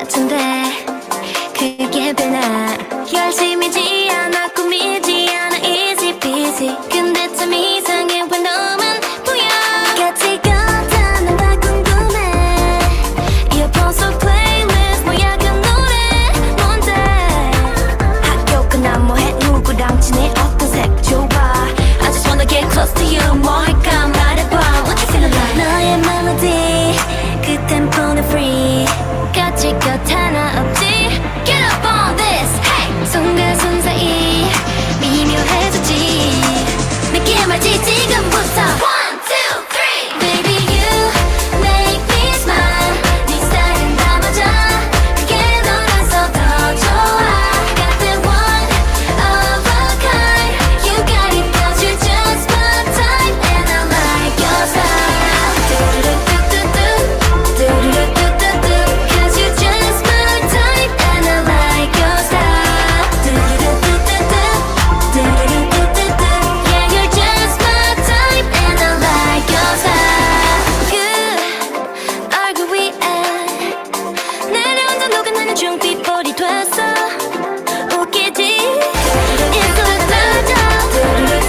같은데 그게 변화 열심이지 않아 꾸미지 않아 easy peasy 근데 참 이상해 왜 너만 보여 같이 걷다는 다 궁금해 이어폰 속 플레이리스트 뭐야 그 노래 뭔데 학교 끝나 뭐해 누구랑 지내 어떤 색 좋아 I just wanna get close to you 뭐 할까 말해봐 What you feeling like 너의 멜로디 그 템포는 free 까칠 것 하나 없지 Get up on this hey 순간순 사이 미묘해졌지 느낌 알지 지금부터 One, two, three Baby you make me smile 네 스타일은 다 맞아 그게 너라서 더 좋아 Got that one of a kind You got it cause you're just my type And I like your style Do-do-do-do-do Do-do-do-do-do Cause you're just my type And I like your style Do-do-do-do-do Do-do-do-do-do Yeah you're just my type And I like your style 그 얼굴 위에 내려온다 녹아 나는 중빛볼이 됐어 웃기지 It's so good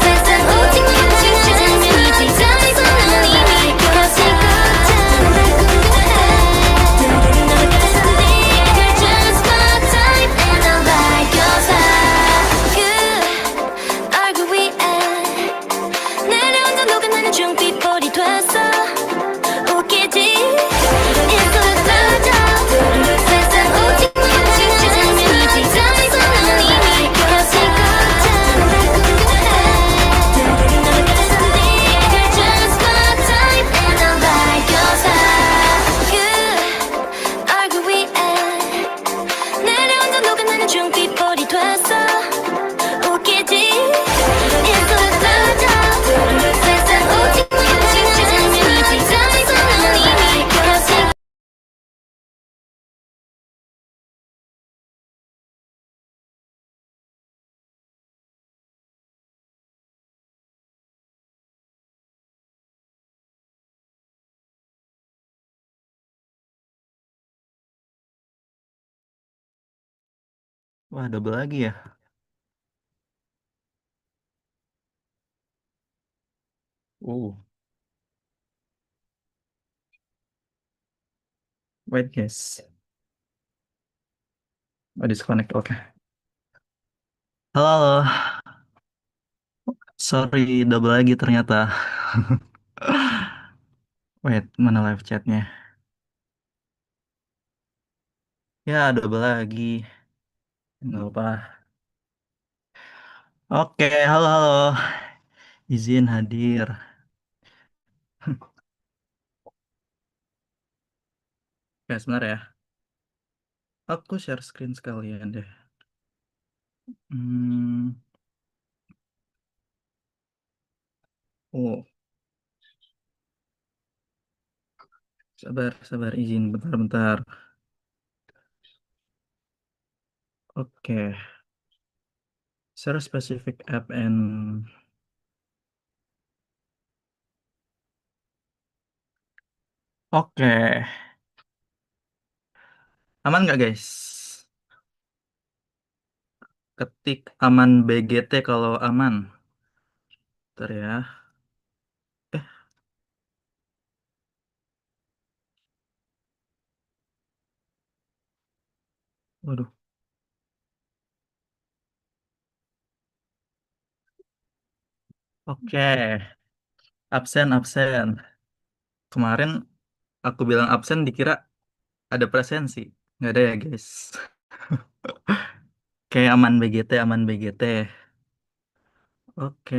세상 오직 너의 장면이지 장에서 난 이미 겹칠 것 같아 너가 같은데 You're just my type And I like your style 그 얼굴 위에 내려온다 녹아 나는 중빛볼이 됐어 웃기지 It's so good 세상 오직 너의 장면이지 장에서 난 이미 겹칠 것 같아 너가 같은데 You're just my type And I like your style 그 얼굴 위에 내려온다 녹아 나는 중빛볼이 됐어 웃기지 It's so good 세상 오직 너의 장면이지 장에서 난 이미 겹칠 Wah, double lagi ya. Uh, wait guys. Oh, disconnect. Oke. Halo, halo. Sorry, double lagi ternyata. Wait, mana live chatnya? Ya, double lagi. Nggak apa. Oke, halo, halo. Izin hadir. Oke, sebentar ya. Aku share screen sekalian deh. Hmm, oh, sabar, sabar, izin, bentar-bentar. Oke, share specific app and... Oke, aman nggak guys? Ketik aman BGT kalau aman. Bentar ya. Eh, waduh. Oke, absen, absen. Kemarin aku bilang absen dikira ada presensi. Nggak ada ya guys. Oke, aman BGT, aman BGT. Oke,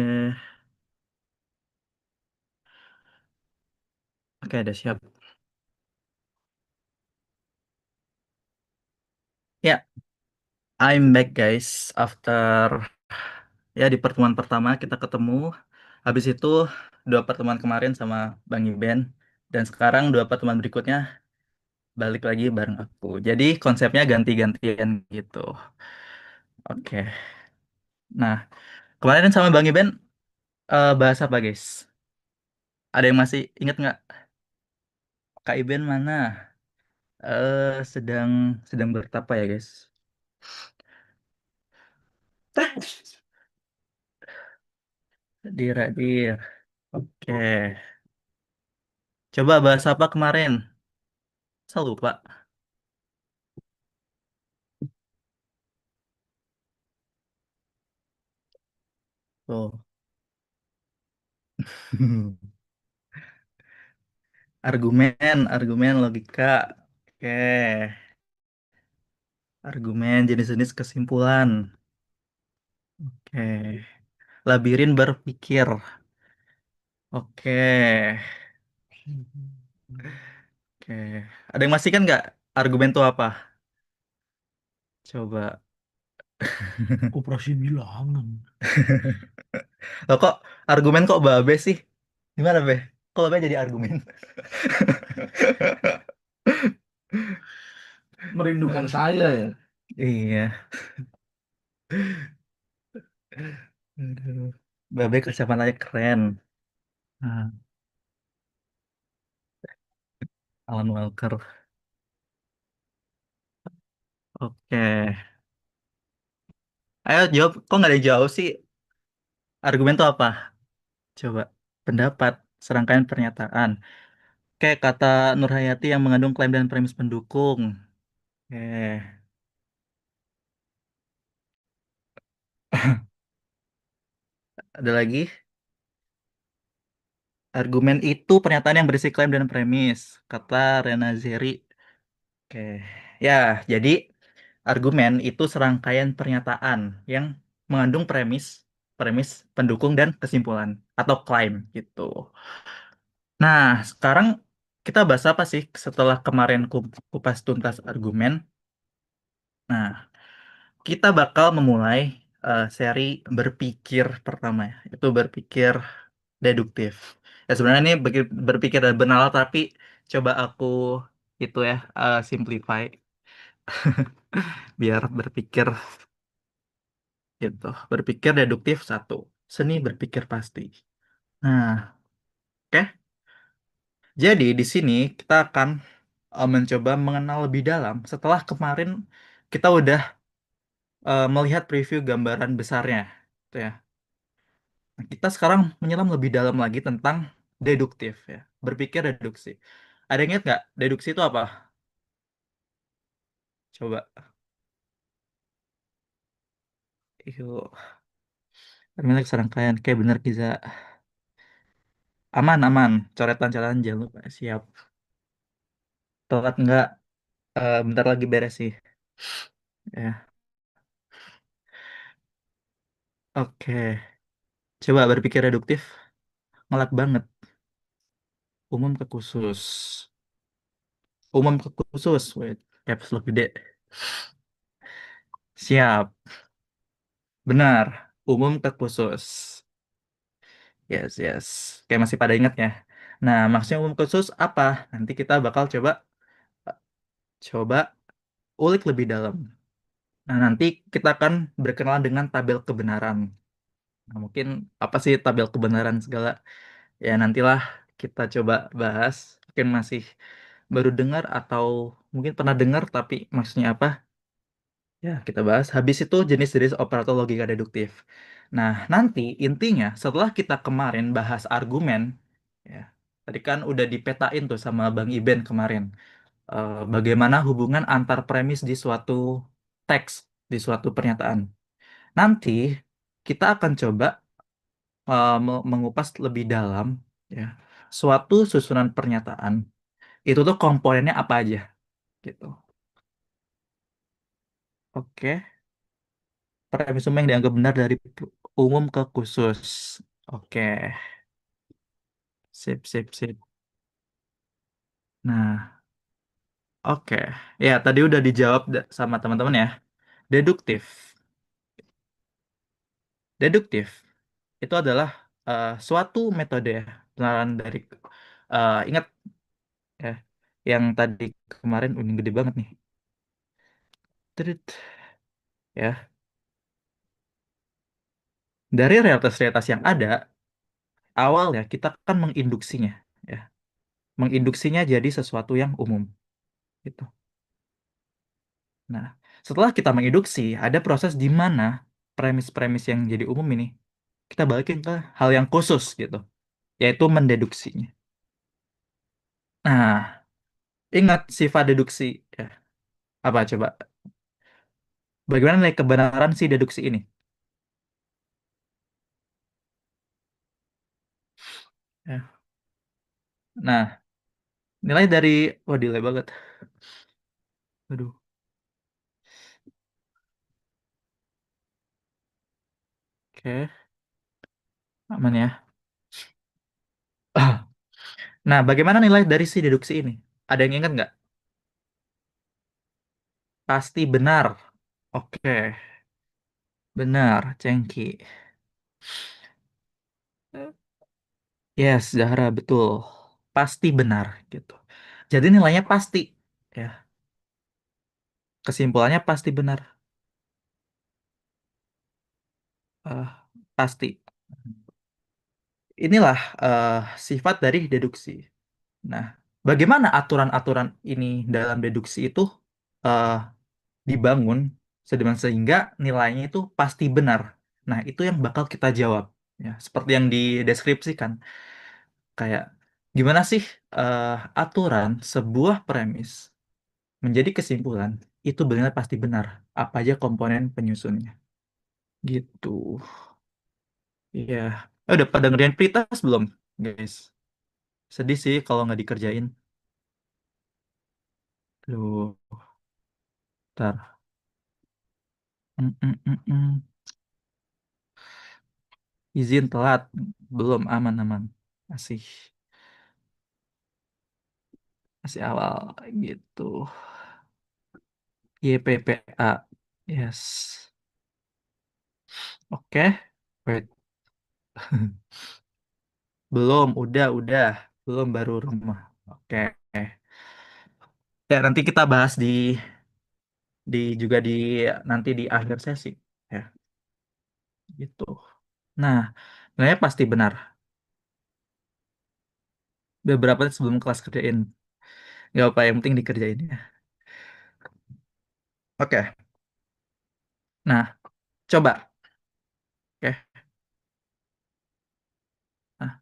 oke ada siap. Ya, I'm back guys. After ya di pertemuan pertama kita ketemu. Habis itu dua pertemuan kemarin sama Bang Iben. Dan sekarang dua pertemuan berikutnya balik lagi bareng aku. Jadi konsepnya ganti-gantian gitu. Oke. Nah, kemarin sama Bang Iben bahas apa guys? Ada yang masih inget nggak? Kak Iben mana? Sedang sedang bertapa ya guys. Dir. Oke. Coba bahas apa kemarin? Saya lupa. Tuh. Argumen, logika. Oke. Argumen, jenis-jenis kesimpulan. Oke. Labirin berpikir. Oke. Oke. Ada yang masih kan nggak? Argumen itu apa? Coba. Operasi bilangan. Loh kok argumen kok babe sih? Gimana be? Kok babe jadi argumen? Merindukan saya ya. Iya. Aduh. Babe kacamatanya keren. Ah, Alan Walker. Oke. Ayo jawab. Kok nggak ada yang jawab sih? Argumen itu apa? Coba. Pendapat. Serangkaian pernyataan. Kayak kata Nurhayati yang mengandung klaim dan premis pendukung. Oke. Ada lagi. Argumen itu pernyataan yang berisi klaim dan premis. Kata Rena Zeri. Oke. Ya, jadi argumen itu serangkaian pernyataan yang mengandung premis, premis, pendukung, dan kesimpulan. Atau klaim gitu. Nah, sekarang kita bahas apa sih setelah kemarin kupas tuntas argumen? Nah, kita bakal memulai seri berpikir pertama ya, itu berpikir deduktif. Ya sebenarnya ini berpikir dan benalar tapi coba aku itu ya simplify biar berpikir gitu. Berpikir deduktif satu, seni berpikir pasti. Nah, oke. Jadi di sini kita akan mencoba mengenal lebih dalam setelah kemarin kita udah melihat preview gambaran besarnya, gitu ya. Nah, kita sekarang menyelam lebih dalam lagi tentang deduktif ya, berpikir deduksi. Ada yang ingat nggak deduksi itu apa? Coba. Yuk, lagi serangkaian. Kayak bener Kiza. Aman. Coretan-coretan jangan lupa. Siap. Telat nggak? Bentar lagi beres sih. Ya. Oke. Coba berpikir reduktif. Ngelak banget. Umum ke khusus. Umum ke khusus. Wait. Caps lock gede. Siap. Benar. Umum ke khusus. Yes. Kayak masih pada ingat ya. Nah, maksudnya umum khusus apa? Nanti kita bakal coba ulik lebih dalam. Nah, nanti kita akan berkenalan dengan tabel kebenaran. Nah, mungkin apa sih tabel kebenaran segala? Ya, nantilah kita coba bahas. Mungkin masih baru dengar atau mungkin pernah dengar tapi maksudnya apa? Ya, kita bahas. Habis itu jenis-jenis operator logika deduktif. Nah, nanti intinya setelah kita kemarin bahas argumen, ya, tadi kan udah dipetain tuh sama Bang Iben kemarin, bagaimana hubungan antar premis di suatu teks, di suatu pernyataan. Nanti kita akan coba mengupas lebih dalam, ya, suatu susunan pernyataan. Itu tuh komponennya apa aja, gitu. Oke. Premis umum yang dianggap benar dari umum ke khusus. Oke, sip. Nah, oke. Ya, tadi udah dijawab sama teman-teman ya. Deduktif. Deduktif itu adalah suatu metode penalaran dari ingat ya yang tadi kemarin ini gede banget nih. Trit, ya. Dari realitas-realitas yang ada, awalnya kita kan menginduksinya ya. Menginduksinya jadi sesuatu yang umum. gitu. Nah, setelah kita menginduksi, ada proses di mana premis-premis yang jadi umum ini kita balikin ke hal yang khusus gitu, yaitu mendeduksinya. Nah, ingat sifat deduksi ya. Apa coba? Bagaimana nilai kebenaran si deduksi ini? Ya. Nah, nilai dari wah delay banget. Aduh. Oke, aman ya. Nah, bagaimana nilai dari si deduksi ini? Ada yang ingat nggak? Pasti benar. Oke, benar, Cengki. Yes, Zahra, betul. Pasti benar gitu. Jadi nilainya pasti. Ya, kesimpulannya pasti benar. Eh, pasti. Inilah sifat dari deduksi. Nah, bagaimana aturan-aturan ini dalam deduksi itu eh, dibangun sedemikian sehingga nilainya itu pasti benar. Nah, itu yang bakal kita jawab. Ya, seperti yang dideskripsikan. Kayak gimana sih eh, aturan sebuah premis menjadi kesimpulan itu benar pasti benar. Apa aja komponen penyusunnya. Gitu. Iya. Udah pada ngerjain pritas belum, guys? Sedih sih kalau nggak dikerjain. Loh, ntar. Mm, mm, mm, mm. Izin telat. Belum aman-aman. Masih, masih awal gitu. YPPA. Yes. Oke. Wait. Belum, udah. Belum baru rumah. Oke. Ya, nanti kita bahas di juga di nanti di akhir sesi. Ya, gitu. Nah, sebenarnya pasti benar. Beberapa sebelum kelas kerjain. Nggak apa, yang penting dikerjain ya. Oke. Nah, coba. Oke. Nah,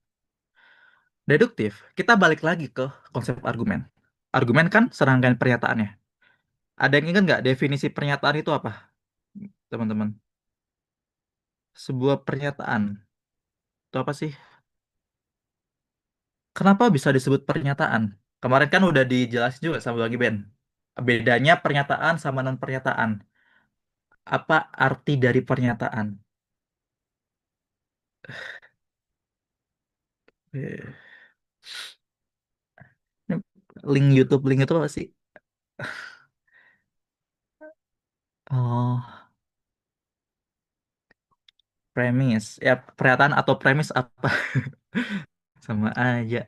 deduktif. Kita balik lagi ke konsep argumen. Argumen kan serangkaian pernyataannya. Ada yang ingat nggak definisi pernyataan itu apa, teman-teman? Sebuah pernyataan itu apa sih? Kenapa bisa disebut pernyataan? Kemarin kan udah dijelasin juga sama Bagi Ben. Bedanya pernyataan sama non-pernyataan. Apa arti dari pernyataan? Eh, ini link YouTube apa sih? Oh, premis. Ya, pernyataan atau premis apa? Sama aja.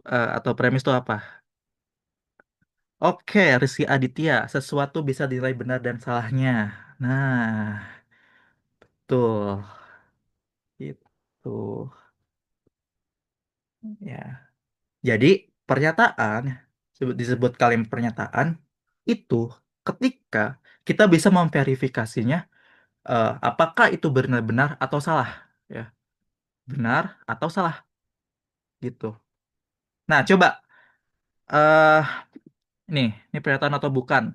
Atau premis itu apa? Oke, Rizky Aditya. Sesuatu bisa dinilai benar dan salahnya. Nah, tuh. Itu. Ya. Jadi, pernyataan, disebut kalimat pernyataan, itu ketika kita bisa memverifikasinya, apakah itu benar-benar atau salah. Ya, benar atau salah, gitu. Nah, coba, eh ini pernyataan atau bukan.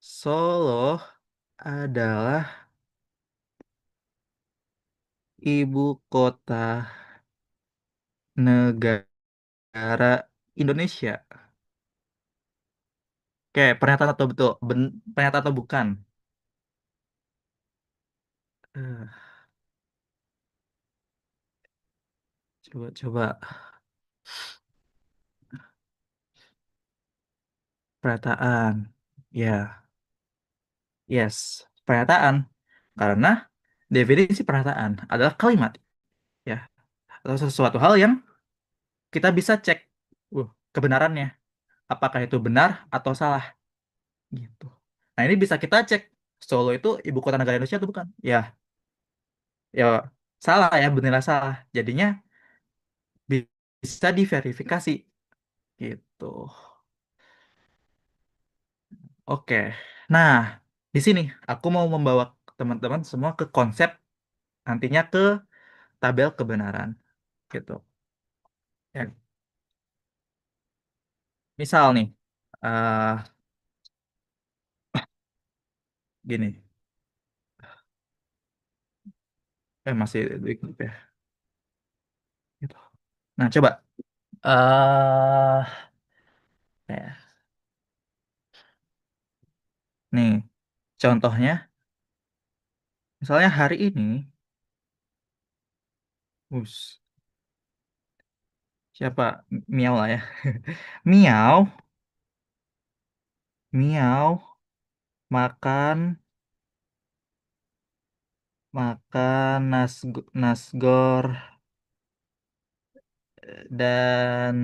Solo adalah ibu kota negara Indonesia. Oke, pernyataan atau betul? Pernyataan atau bukan? Eh, coba. Pernyataan. Ya, yes. Pernyataan. Karena definisi pernyataan adalah kalimat, ya, atau sesuatu hal yang kita bisa cek kebenarannya. Apakah itu benar atau salah, gitu. Nah, ini bisa kita cek. Solo itu ibu kota negara Indonesia atau bukan? Ya, ya salah ya, benar salah. Jadinya bisa diverifikasi Gitu. Oke. Nah, di sini aku mau membawa teman-teman semua ke konsep nantinya ke tabel kebenaran gitu. Ya, misal nih, eh gini, masih di grup ya. Gitu. Nah, coba, ya, nih, contohnya, misalnya hari ini, siapa? Miau lah ya. Miau, miau, makan, nasgor dan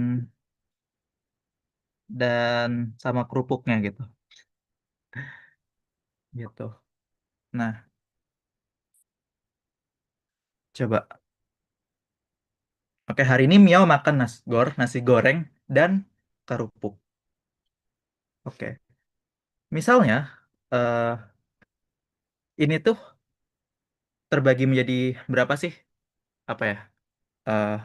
sama kerupuknya gitu. Gitu. Nah, coba. Oke, hari ini Miao makan nasi goreng dan kerupuk. Oke. Misalnya, eh ini tuh terbagi menjadi berapa sih? Apa ya? eh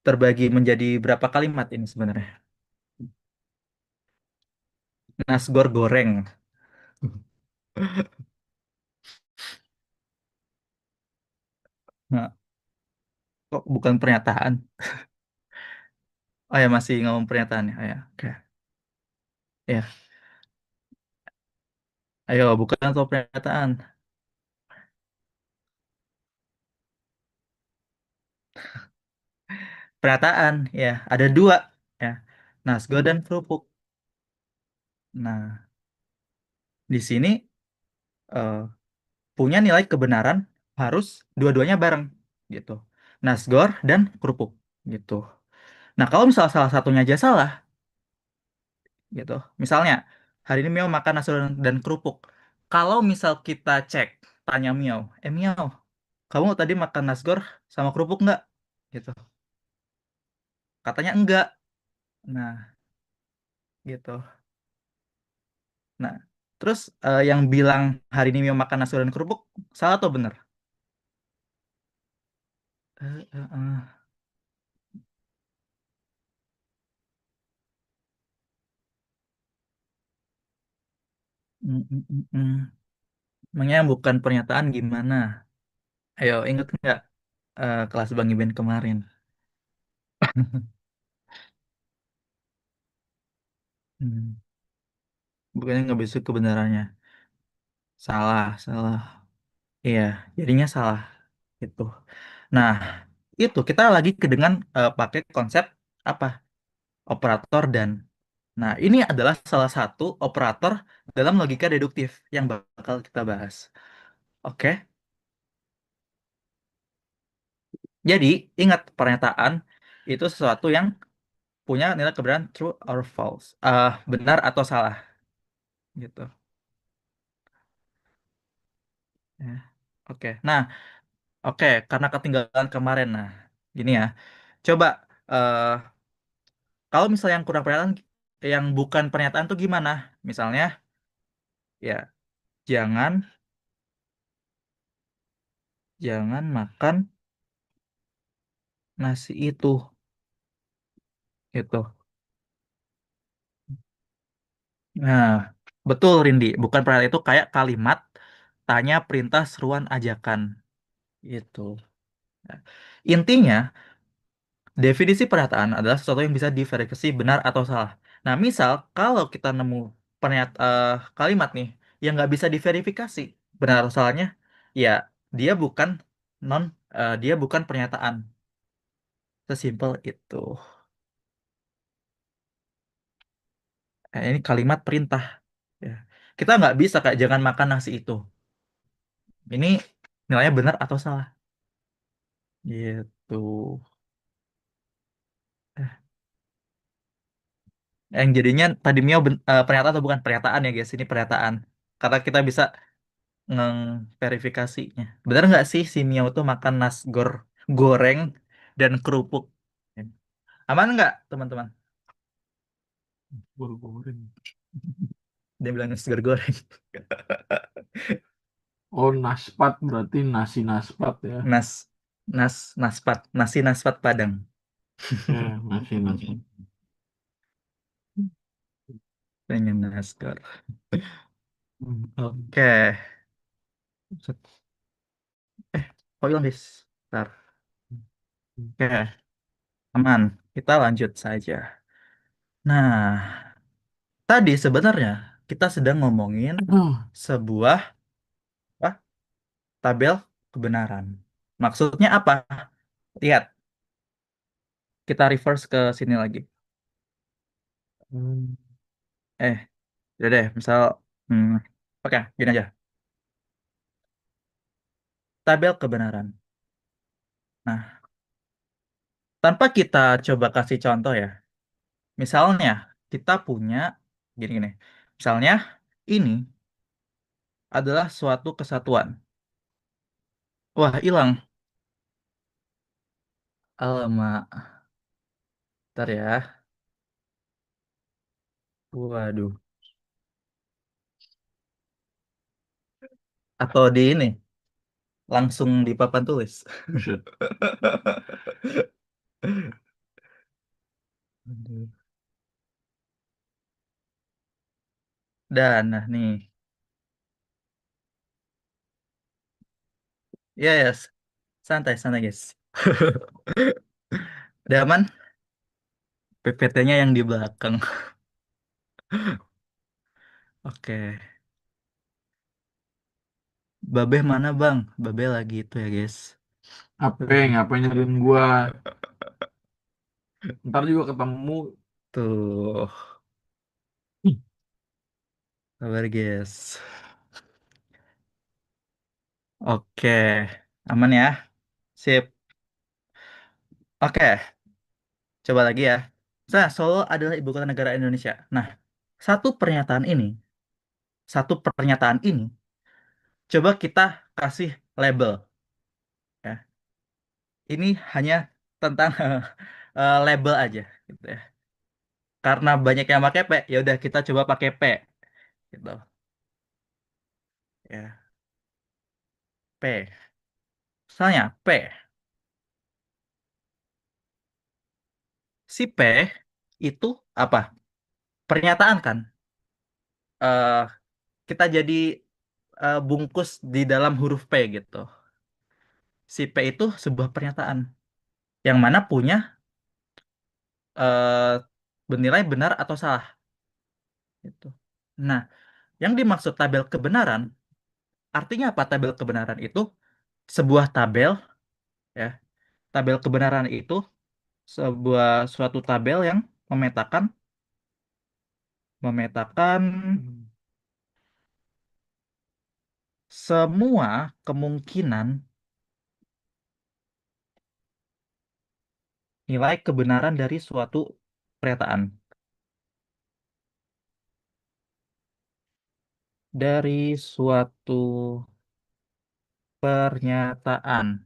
Terbagi menjadi berapa kalimat ini sebenarnya? Nasgor goreng. Nah, kok bukan pernyataan? Oh ya, masih ngomong pernyataan ya. Oh, ya. Oke. Ya. Ayo, bukan atau pernyataan. Pernyataan, ya. Ada dua, ya. Nasgor dan kerupuk. Nah, di sini eh, punya nilai kebenaran harus dua-duanya bareng gitu. Nasgor dan kerupuk gitu. Nah, kalau misal salah satunya aja salah gitu. Misalnya hari ini Miao makan nasi dan kerupuk. Kalau misal kita cek, tanya Miao, Miao, kamu tadi makan nasgor sama kerupuk nggak? Gitu. Katanya enggak. Nah, gitu. Nah, terus yang bilang hari ini Miao makan nasi dan kerupuk salah atau benar? Eh, eh, eh. Mm, mm, mm, mm. Emangnya yang bukan pernyataan gimana? Ayo, inget nggak kelas Bang Iben kemarin? Hmm, bukannya nggak besok kebenarannya. Salah, salah. Iya, jadinya salah. Itu. Nah, itu kita lagi dengan pakai konsep apa? Operator dan. Nah, ini adalah salah satu operator dalam logika deduktif yang bakal kita bahas. Oke, jadi ingat pernyataan itu sesuatu yang punya nilai kebenaran true or false, benar atau salah, gitu. Ya. Oke, nah, oke, karena ketinggalan kemarin, nah, gini ya, coba eh kalau misalnya yang kurang pernyataan, yang bukan pernyataan tuh gimana? Misalnya, ya, jangan jangan makan nasi itu, itu. Nah, betul Rindi, bukan pernyataan itu kayak kalimat tanya, perintah, seruan, ajakan, itu. Nah, intinya, definisi pernyataan adalah sesuatu yang bisa diverifikasi benar atau salah. Nah, misal kalau kita nemu kalimat nih yang nggak bisa diverifikasi benar atau salahnya, ya dia bukan non dia bukan pernyataan. Sesimpel itu. Ini kalimat perintah. Ya. Kita nggak bisa kayak jangan makan nasi itu. Ini nilainya benar atau salah. Gitu. Yang jadinya tadi Mio pernyataan atau bukan pernyataan ya guys. Ini pernyataan. Karena kita bisa verifikasinya. Benar nggak sih si Mio tuh makan nasgor goreng dan kerupuk? Aman nggak, teman-teman? Goreng. Dia bilang nasi goreng. Oh, naspat berarti nasi naspat ya. Nas, naspat, nasi naspat Padang. Nasi naspat. Pengen nasgor. Hmm. Oke. Kok hilang, guys? Bentar. Oke, aman. Kita lanjut saja. Nah, tadi sebenarnya kita sedang ngomongin sebuah apa, tabel kebenaran. Maksudnya apa? Lihat, kita reverse ke sini lagi. Hmm. Eh, udah deh, misal, hmm, oke, gini aja. Tabel kebenaran. Nah, tanpa kita coba kasih contoh ya. Misalnya, kita punya gini-gini. Misalnya, ini adalah suatu kesatuan. Wah, hilang. Alamak. Ntar ya. Waduh. Atau di ini, langsung di papan tulis. Buset. Aduh. Dan, nah nih. Ya, ya. Santai, santai, guys. Udah aman? PPT-nya yang di belakang. Oke. Babeh mana, Bang? Babeh lagi itu ya, guys. Apa ngapain nyariin gua? Ntar juga ketemu. Tuh. Kabar, guys. Oke. Aman ya? Sip. Oke. Coba lagi ya. Solo adalah ibu kota negara Indonesia. Nah, satu pernyataan ini, satu pernyataan ini, coba kita kasih label ya. Ini hanya tentang label aja gitu ya. Karena banyak yang pakai P, ya udah kita coba pakai P gitu. Ya, P. Misalnya P. Si P itu apa? Pernyataan kan? eh kita jadi bungkus di dalam huruf P gitu. Si P itu sebuah pernyataan yang mana punya eh bernilai benar atau salah gitu. Nah, yang dimaksud tabel kebenaran, artinya apa tabel kebenaran itu? Sebuah tabel ya. Tabel kebenaran itu sebuah suatu tabel yang memetakan memetakan semua kemungkinan nilai kebenaran dari suatu pernyataan. Dari suatu pernyataan.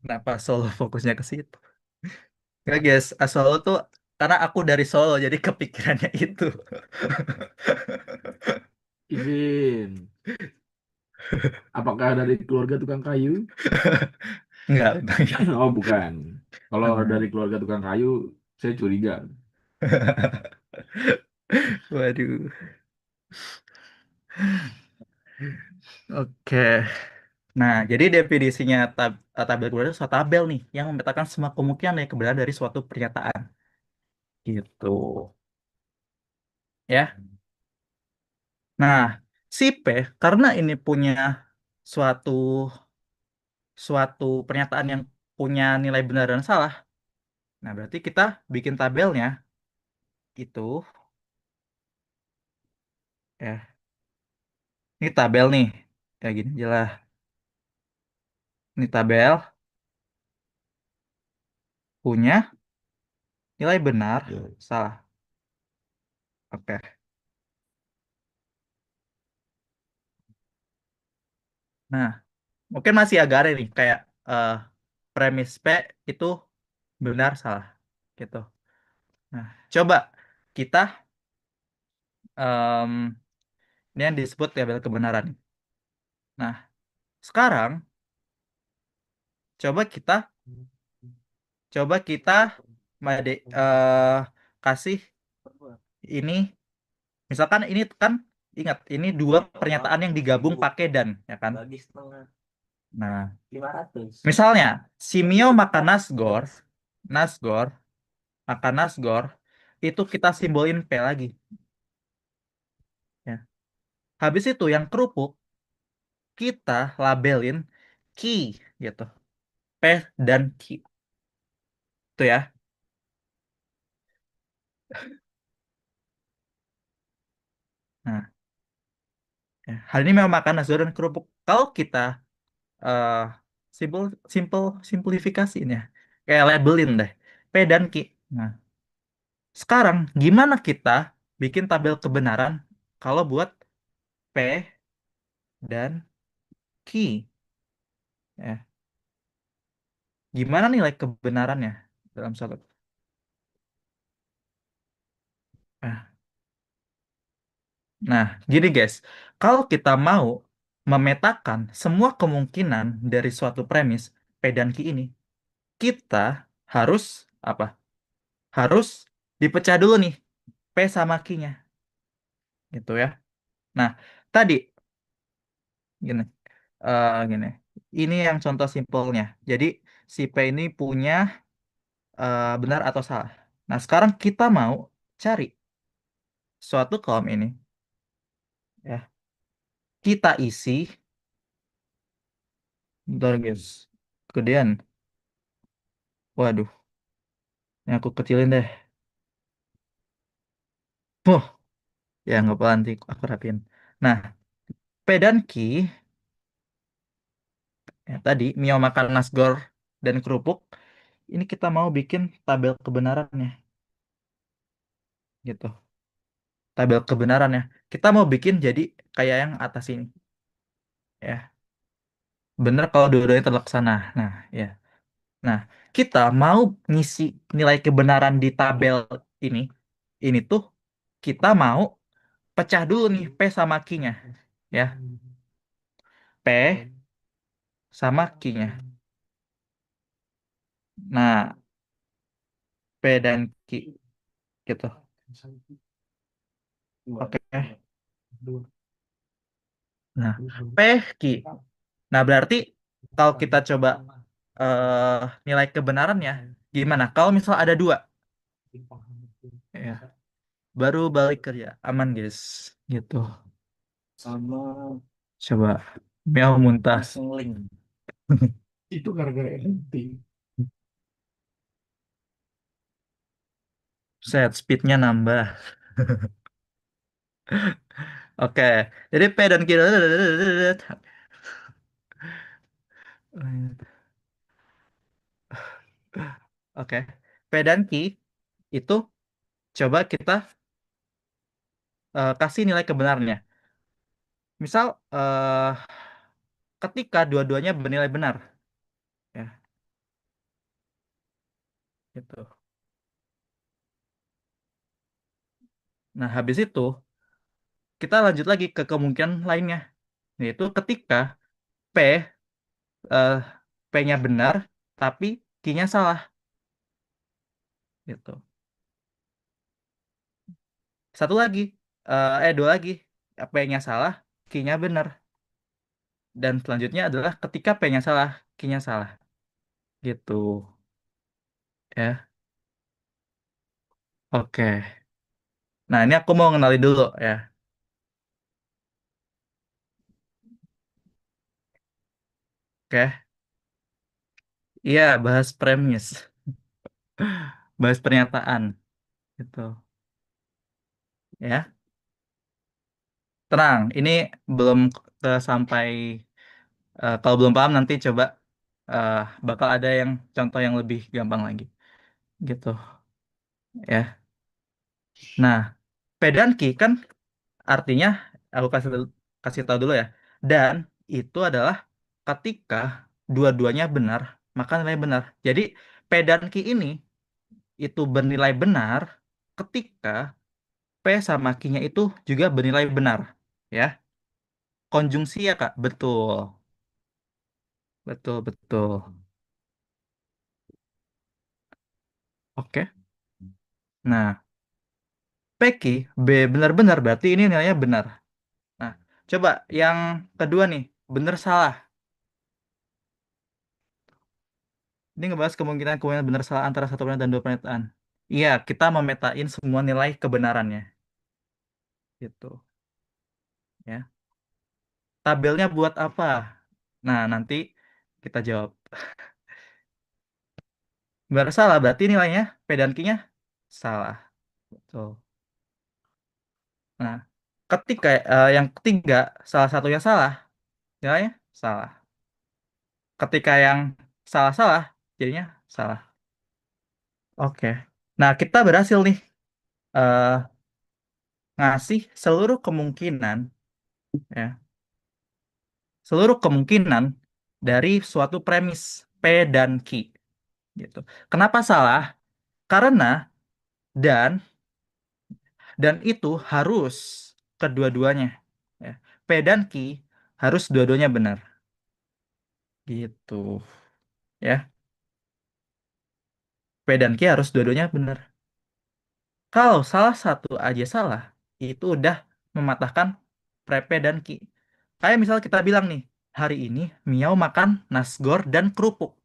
Kenapa Solo fokusnya ke situ? Enggak, guys, Solo tuh karena aku dari Solo jadi kepikirannya itu. Izin. Apakah dari keluarga tukang kayu? Enggak, enggak. Oh, bukan. Kalau dari Aman. keluarga tukang kayu, saya curiga. Waduh. Oke. Nah, jadi definisinya tabel kebenaran itu suatu tabel nih yang memetakan semua kemungkinan yang kebenaran dari suatu pernyataan. Gitu. Ya. Nah, si P karena ini punya suatu suatu pernyataan yang punya nilai benar dan salah. Nah, berarti kita bikin tabelnya itu ya. Ini tabel nih. Kayak gini aja lah. Ini tabel punya nilai benar, salah. Oke. Nah, mungkin masih agak aneh nih kayak eh, premis P itu benar salah gitu. Nah, coba kita em, ini yang disebut label kebenaran. Nah, sekarang coba kita coba kita kasih ini, misalkan ini kan, ingat ini dua pernyataan yang digabung pakai dan, ya kan? Nah, misalnya si Mio makan nasgor, nasgor makan nasgor, itu kita simbolin P lagi, ya. Habis itu yang kerupuk kita labelin ki gitu, P dan ki, itu ya. Nah, ya. Hal ini memang makan nasgor dan kerupuk. Kalau kita eh simple simple simplifikasiin ya, kayak labelin deh P dan ki. Nah, sekarang gimana kita bikin tabel kebenaran kalau buat P dan Q? Ya, gimana nilai kebenarannya dalam satu? Nah, nah, gini guys, kalau kita mau memetakan semua kemungkinan dari suatu premis P dan Q ini, kita harus apa? Harus dipecah dulu nih P sama Q-nya, gitu ya. Nah, tadi gini, gini. Ini yang contoh simpelnya. Jadi si P ini punya benar atau salah. Nah, sekarang kita mau cari suatu kolom ini, ya. Kita isi, bentar guys. Kemudian, waduh, ini aku kecilin deh. Ya nggak apa nanti aku rapin. Nah, P dan Q, ya tadi Mio makan nasgor dan kerupuk. Ini kita mau bikin tabel kebenarannya, gitu. Tabel kebenarannya. Kita mau bikin jadi kayak yang atas ini, ya. Bener kalau dua-duanya terlaksana. Nah, ya. Nah, kita mau ngisi nilai kebenaran di tabel ini. Ini tuh kita mau pecah dulu nih P sama Q-nya. Ya, P sama Q-nya. Nah, P dan Q gitu. Oke. Nah, P, Q. Nah, berarti kalau kita coba nilai kebenarannya, gimana? Kalau misal ada dua, ya, baru balik kerja, aman guys, gitu. Coba Mel muntah. Itu gara-gara editing. Set speednya nambah. Oke, jadi P dan Q. Oke, P dan Q itu coba kita kasih nilai kebenarannya. Misal ketika dua-duanya bernilai benar, ya, gitu. Nah, habis itu kita lanjut lagi ke kemungkinan lainnya, yaitu ketika P eh, P-nya benar tapi Q-nya salah, gitu. Satu lagi, dua lagi, P-nya salah, Q-nya benar. Dan selanjutnya adalah ketika P-nya salah, Q-nya salah, gitu. Ya, oke. Nah, ini aku mau kenali dulu ya. Oke, iya, bahas premis, bahas pernyataan, gitu. Ya, tenang. Ini belum sampai. Kalau belum paham nanti coba eh, bakal ada yang contoh yang lebih gampang lagi, gitu. Ya. Nah, P dan Q kan artinya aku kasih tahu dulu ya. Dan itu adalah ketika dua-duanya benar, maka nilai benar. Jadi P dan Q ini itu bernilai benar ketika P sama Q-nya itu juga bernilai benar. Ya, konjungsi ya Kak, betul. Betul, betul. Oke. Nah, PQ B benar-benar berarti ini nilainya benar. Nah, coba yang kedua nih, benar salah. Ini ngebahas kemungkinan benar salah antara satu planet dan dua planetan. Iya, kita memetain semua nilai kebenarannya. Gitu. Ya. Tabelnya buat apa? Nah, nanti kita jawab. Benar salah, berarti nilainya P dan Q-nya salah. Betul. Nah, ketika yang ketiga, salah satunya salah, nilainya salah. Ketika yang salah-salah, jadinya salah. Oke. Nah, kita berhasil nih eh, ngasih ya, seluruh kemungkinan dari suatu premis P dan Q gitu. Kenapa salah? Karena dan dan itu harus kedua-duanya ya. P dan Q harus dua-duanya benar gitu ya. P dan Q harus dua-duanya benar. Kalau salah satu aja salah, itu udah mematahkan P dan Q. Kayak misal kita bilang nih, hari ini Miao makan nasgor dan kerupuk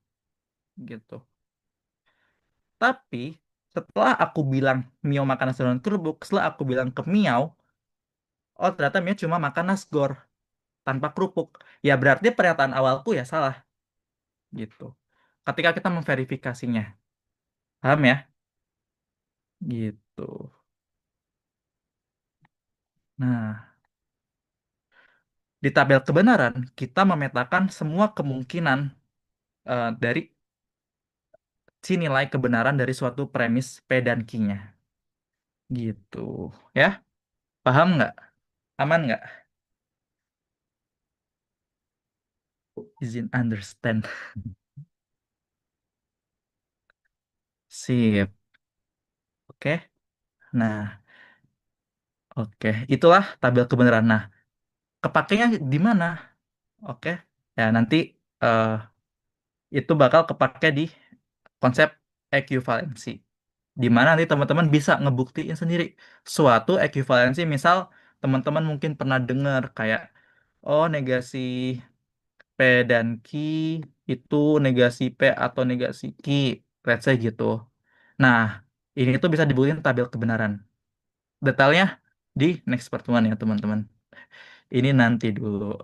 gitu. Tapi setelah aku bilang Miao makan nasgor dan kerupuk, setelah aku bilang ke Miao, oh ternyata Miao cuma makan nasgor tanpa kerupuk. Ya berarti pernyataan awalku ya salah gitu. Ketika kita memverifikasinya, paham ya? Gitu. Nah, di tabel kebenaran kita memetakan semua kemungkinan dari si nilai kebenaran dari suatu premis P dan Q-nya. Gitu. Ya, paham nggak? Aman nggak? Izin understand. Sip. Oke. Nah, oke. Itulah tabel kebenaran. Nah, kepakainya di mana? Oke. Ya, nanti eh, itu bakal kepake di konsep ekuivalensi. Di mana nanti teman-teman bisa ngebuktiin sendiri suatu ekuivalensi. Misal, teman-teman mungkin pernah dengar kayak, oh negasi P dan Q itu negasi P atau negasi Q. Let's say gitu. Nah, ini tuh bisa dibuktiin tabel kebenaran. Detailnya di next pertemuan ya teman-teman. Ini nanti dulu.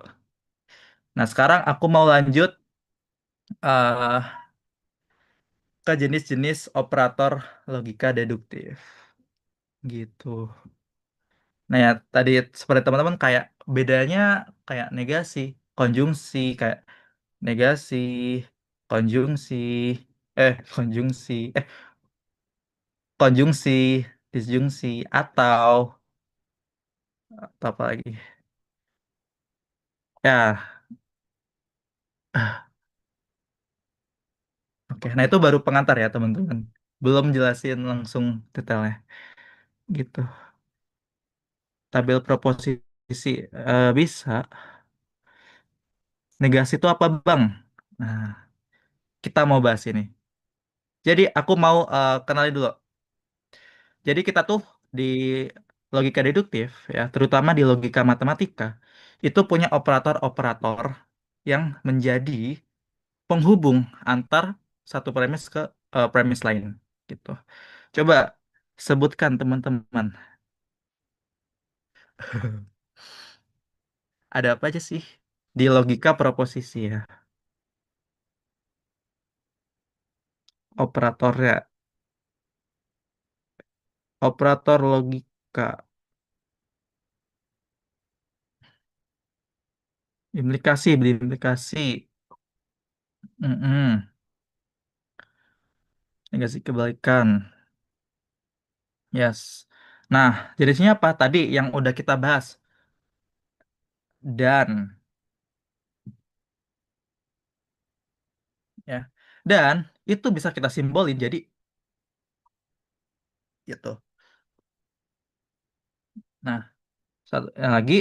Nah, sekarang aku mau lanjut eh, ke jenis-jenis operator logika deduktif. Gitu. Nah ya, tadi seperti teman-teman kayak bedanya kayak negasi, konjungsi, kayak negasi, konjungsi, konjungsi, konjungsi, disjungsi, atau apa lagi? Ya, oke. Nah itu baru pengantar ya teman-teman. Belum jelasin langsung detailnya. Gitu. Tabel proposisi bisa. Negasi itu apa Bang? Nah, kita mau bahas ini. Jadi aku mau kenalin dulu. Jadi kita tuh di logika deduktif ya, terutama di logika matematika, itu punya operator-operator yang menjadi penghubung antar satu premis ke premis lain gitu. Coba sebutkan teman-teman, ada apa aja sih di logika proposisi ya? Operatornya, operator logika, berimplikasi, mm negasi kebalikan, yes. Nah, jenisnya apa? Tadi yang udah kita bahas, dan Dan itu bisa kita simbolin jadi gitu. Nah, satu yang lagi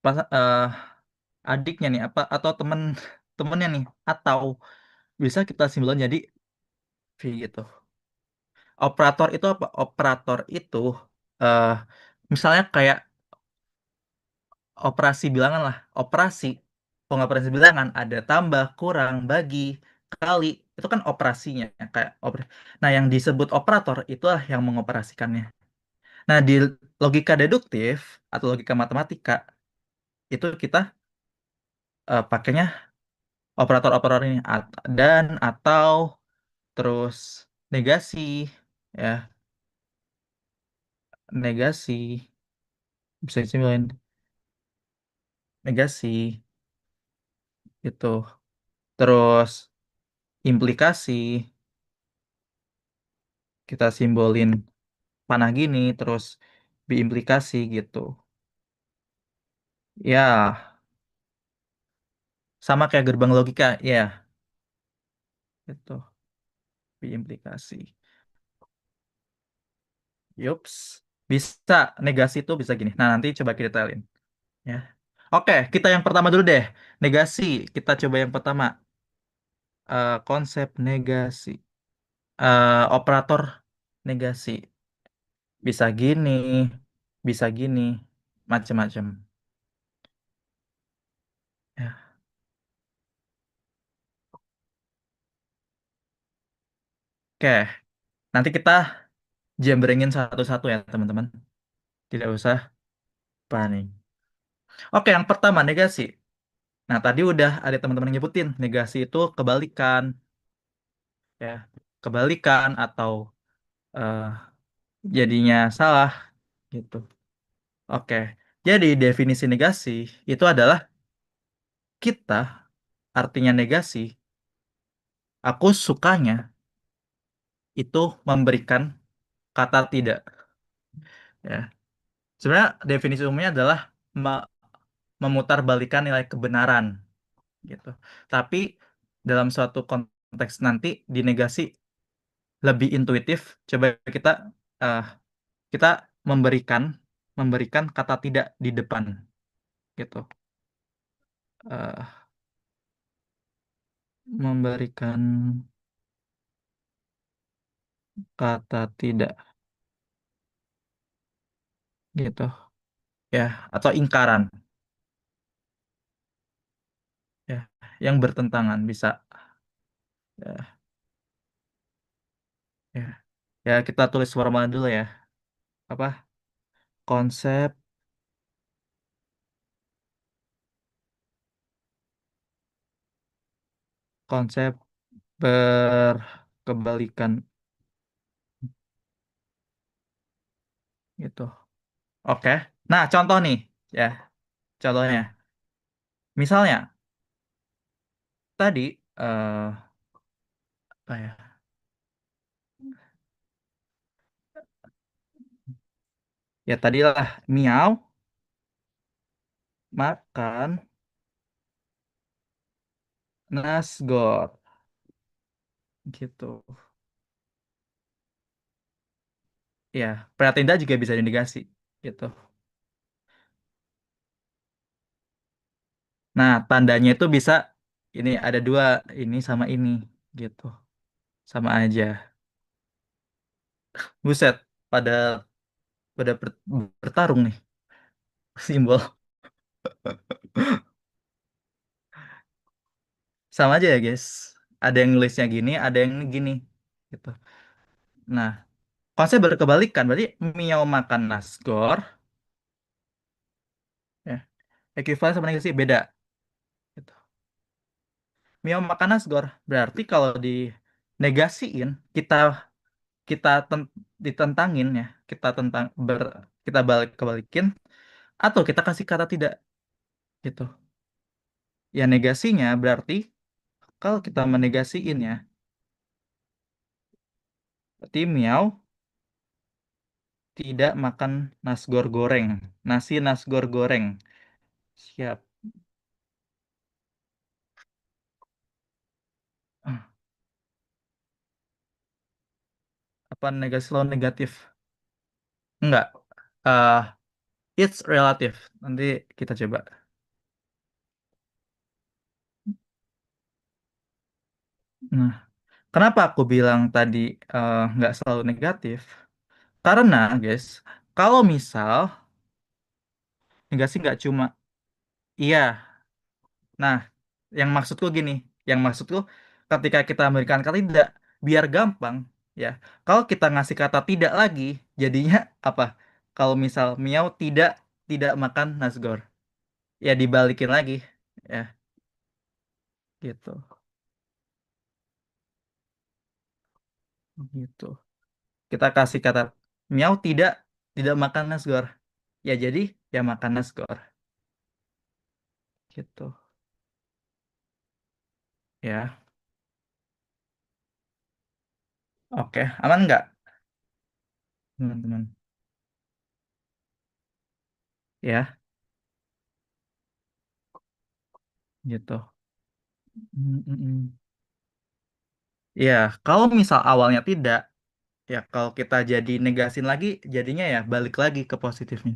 pas adiknya nih apa atau temennya nih atau bisa kita simbolin jadi V gitu. Operator itu apa? Operator itu eh misalnya kayak operasi bilangan lah. Operasi pengoperasi bilangan ada tambah, kurang, bagi, kali. Itu kan operasinya kayak Nah, yang disebut operator itulah yang mengoperasikannya. Nah, di logika deduktif atau logika matematika itu kita pakainya operator-operator ini dan atau terus negasi ya, negasi bisa disimpulin negasi itu. Terus implikasi kita simbolin panah gini terus biimplikasi gitu. Ya, sama kayak gerbang logika ya, itu biimplikasi. Yups. Bisa negasi itu bisa gini. Nah, nanti coba kita detailin ya. Oke, kita yang pertama dulu deh. Negasi. Kita coba yang pertama. Konsep negasi. Operator negasi. Bisa gini, bisa gini, macem-macem. Ya. Oke, nanti kita jembrengin satu-satu ya, teman-teman. Tidak usah panik. Oke, yang pertama negasi. Nah, tadi udah ada teman-teman yang nyebutin negasi itu kebalikan, ya, kebalikan atau eh, jadinya salah gitu. Oke, jadi definisi negasi itu adalah kita, artinya negasi. Aku sukanya itu memberikan kata tidak. Ya, sebenarnya definisi umumnya adalah me- memutarbalikkan nilai kebenaran gitu. Tapi dalam suatu konteks nanti di negasi lebih intuitif. Coba kita eh, kita memberikan memberikan kata tidak di depan gitu. Eh, Memberikan kata tidak gitu ya atau ingkaran ya yang bertentangan bisa ya ya ya kita tulis formal dulu ya apa konsep konsep berkebalikan gitu. Oke. Nah, contoh nih ya. Contohnya. Misalnya tadi apa ya? Ya tadilah miau makan nasgor gitu. Ya, Pratinda juga bisa dinegasi gitu. Nah, tandanya itu bisa ini ada dua ini sama ini gitu. Sama aja. Buset, pada pada bertarung nih simbol. Sama aja ya, guys. Ada yang nulisnya gini, ada yang gini gitu. Nah, konsep berkebalikan berarti miau makan nasgor ya. Ekuivalen sama negasi beda gitu. Miau makan nasgor berarti kalau dinegasiin kita kita ditentangin ya, kita tentang kita balik kebalikin atau kita kasih kata tidak gitu. Ya negasinya berarti kalau kita menegasiin ya, berarti miau tidak makan nasgor goreng, nasi nasgor goreng. Siap. Apa negasi selalu negatif? Enggak. Eh, it's relative. Nanti kita coba. Nah, kenapa aku bilang tadi nggak selalu negatif? Karena, guys, kalau misal negasi nggak cuma iya. Nah, yang maksudku gini, yang maksudku ketika kita memberikan kata tidak, biar gampang, ya. Kalau kita ngasih kata tidak lagi, jadinya apa? Kalau misal Miau tidak makan nasgor, ya dibalikin lagi, ya, gitu, gitu. Kita kasih kata Miau tidak makan nasgor, ya jadi ya makan nasgor, gitu, ya. Oke, aman nggak, teman-teman? Ya, gitu. Mm, mm, mm. Ya, kalau misal awalnya tidak, ya kalau kita jadi negasin lagi, jadinya ya balik lagi ke positifnya.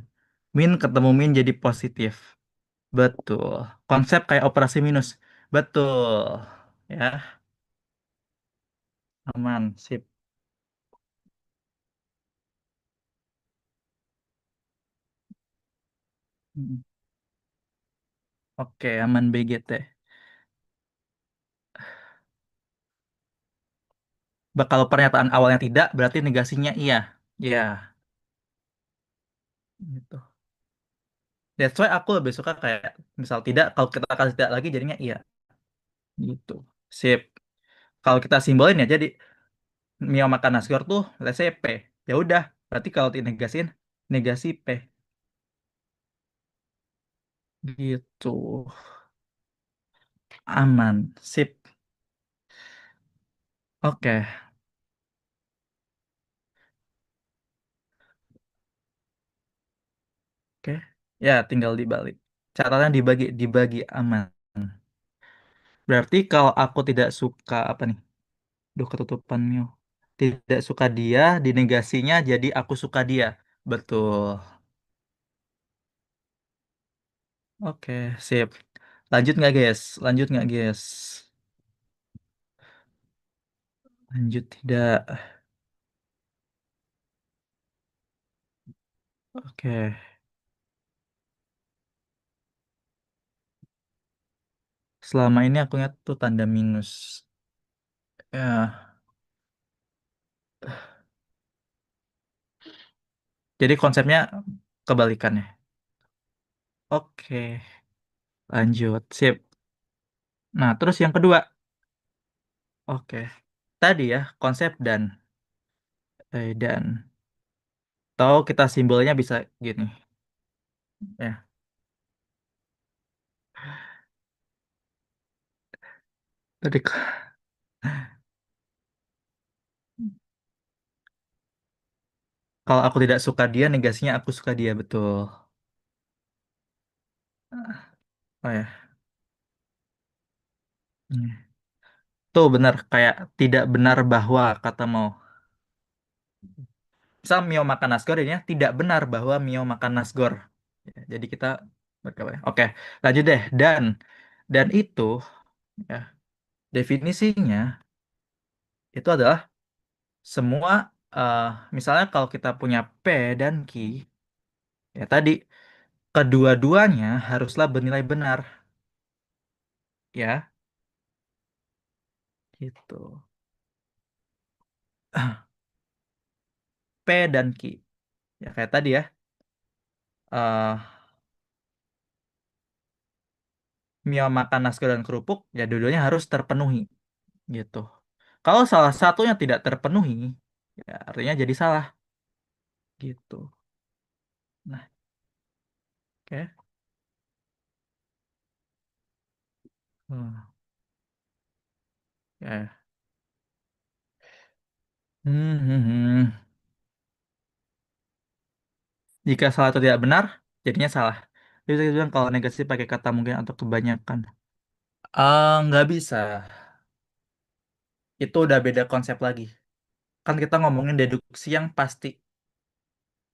Min ketemu min jadi positif. Betul. Konsep kayak operasi minus. Betul. Ya, aman, sip. Mm. Oke, aman BGT. Kalau pernyataan awalnya tidak, berarti negasinya iya. Ya, gitu. That's why aku lebih suka kayak misal tidak, kalau kita kasih tidak lagi jadinya iya. Gitu. Sip. Kalau kita simbolin ya jadi Mio makan nasgor tuh let's say P. Ya udah, berarti kalau dinegasin negasi P. Gitu. Aman. Sip. Oke. Oke. Ya, tinggal dibalik. Caranya dibagi dibagi aman. Berarti kalau aku tidak suka apa nih? Duh, ketutupan Mio. Tidak suka dia, dinegasinya jadi aku suka dia. Betul. Oke, sip. Lanjut nggak, guys? Lanjut nggak, guys? Lanjut tidak. Oke. Selama ini aku lihat tuh tanda minus. Ya, jadi konsepnya kebalikannya. Oke, lanjut. Sip. Nah, terus yang kedua. Oke. Tadi ya, konsep dan. Tahu kita simbolnya bisa gini. Ya. Tadi kalau aku tidak suka dia, negasinya aku suka dia, betul. Oh ya. Hmm. Tuh benar kayak tidak benar bahwa kata mau. Misal Mio makan nasgor, ini tidak benar bahwa Mio makan nasgor. Ya, jadi kita berkabar. Oke, lanjut deh. Dan itu ya definisinya itu adalah semua eh, misalnya kalau kita punya P dan Q, ya tadi kedua-duanya haruslah bernilai benar, ya, gitu. P dan Q. Ya kayak tadi ya. eh Mio makan nasi dan kerupuk, ya dua-duanya harus terpenuhi, gitu. Kalau salah satunya tidak terpenuhi, ya artinya jadi salah, gitu. Nah, oke. Hmm, ya. Hmm. Jika salah atau tidak benar, jadinya salah. Jadi kita bilang kalau negasi pakai kata mungkin atau kebanyakan. Nggak bisa. Itu udah beda konsep lagi. Kan kita ngomongin deduksi yang pasti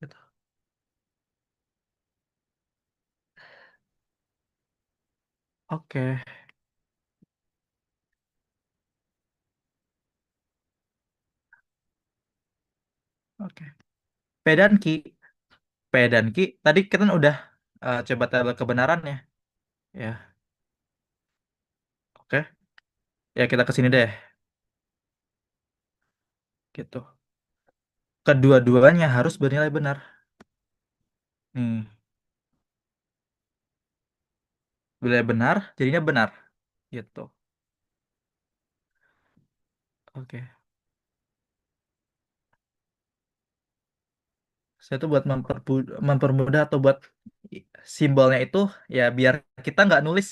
gitu. Oke, oke. P dan Q, P dan Q. Tadi kita udah coba tabel kebenarannya, ya. Oke, ya kita ke sini deh, gitu. Kedua-duanya harus bernilai benar. Nih, bernilai benar, jadinya benar, gitu. Oke. Saya tuh buat mempermudah atau buat simbolnya itu ya biar kita nggak nulis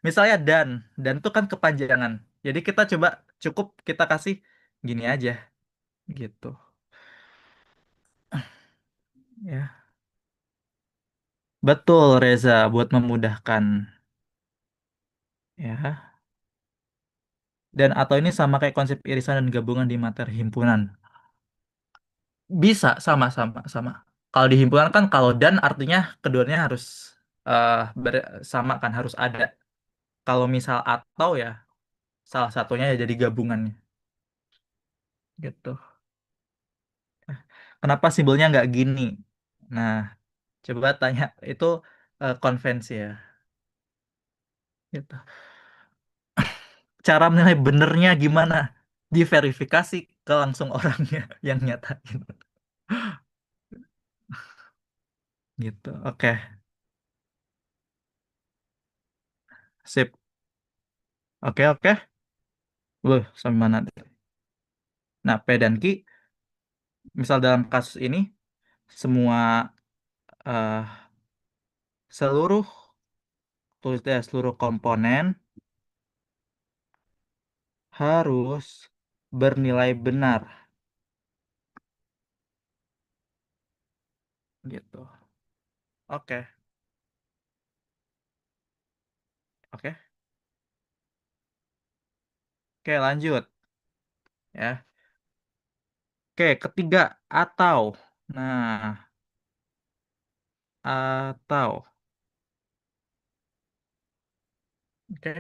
misalnya dan itu kan kepanjangan. Jadi kita coba cukup kita kasih gini aja gitu. Ya. Betul Reza buat memudahkan ya. Dan atau ini sama kayak konsep irisan dan gabungan di materi himpunan. Bisa sama. Kalau di himpunan kan kalau dan artinya keduanya harus eh sama kan harus ada. Kalau misal atau ya salah satunya ya jadi gabungannya gitu. Kenapa simbolnya nggak gini? Nah, coba tanya itu konvensi ya. Gitu. Cara menilai benernya gimana? Diverifikasi ke langsung orangnya yang nyatain. Gitu. Oke, sip. Oke. Loh, sampai mana? Nah, P dan Q, misal dalam kasus ini semua eh, seluruh tulisnya seluruh komponen harus bernilai benar gitu. Oke, oke. Oke, lanjut ya. Oke, ketiga atau. Nah, atau. Oke.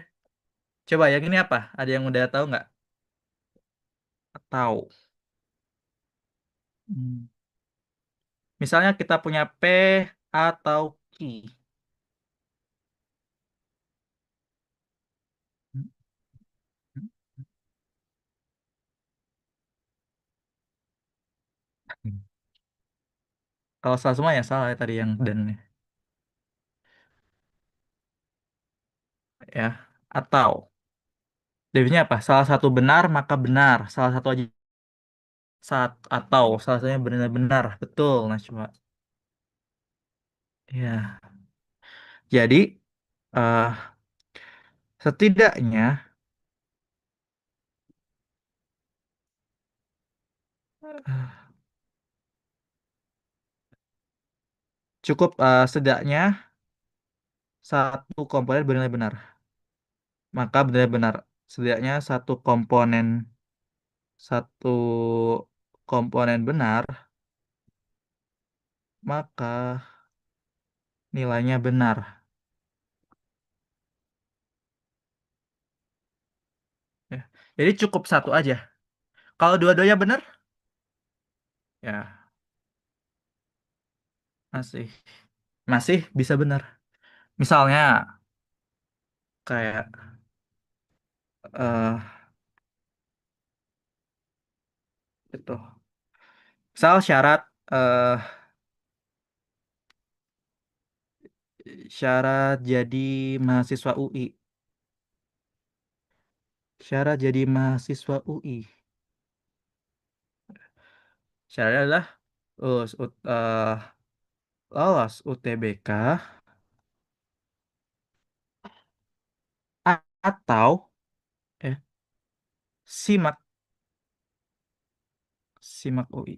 Coba yang ini apa? Ada yang udah tahu nggak? Atau. Hmm. Misalnya kita punya P atau Q. Kalau salah semua ya salah ya tadi yang dan ya. Atau. Definisinya apa? Salah satu benar maka benar. Salah satu aja atau salah satunya benar-benar. Betul. Nah, coba. Ya. Jadi eh setidaknya eh, cukup setidaknya satu komponen bernilai benar. Maka bernilai benar. Setidaknya satu komponen benar, maka nilainya benar. Ya. Jadi cukup satu aja. Kalau dua-duanya benar, ya masih masih bisa benar. Misalnya kayak eh itu. Misal eh syarat jadi mahasiswa UI. Syarat jadi mahasiswa UI. Syaratnya adalah lulus, lolos UTBK atau eh, SIMAK SIMAK UI.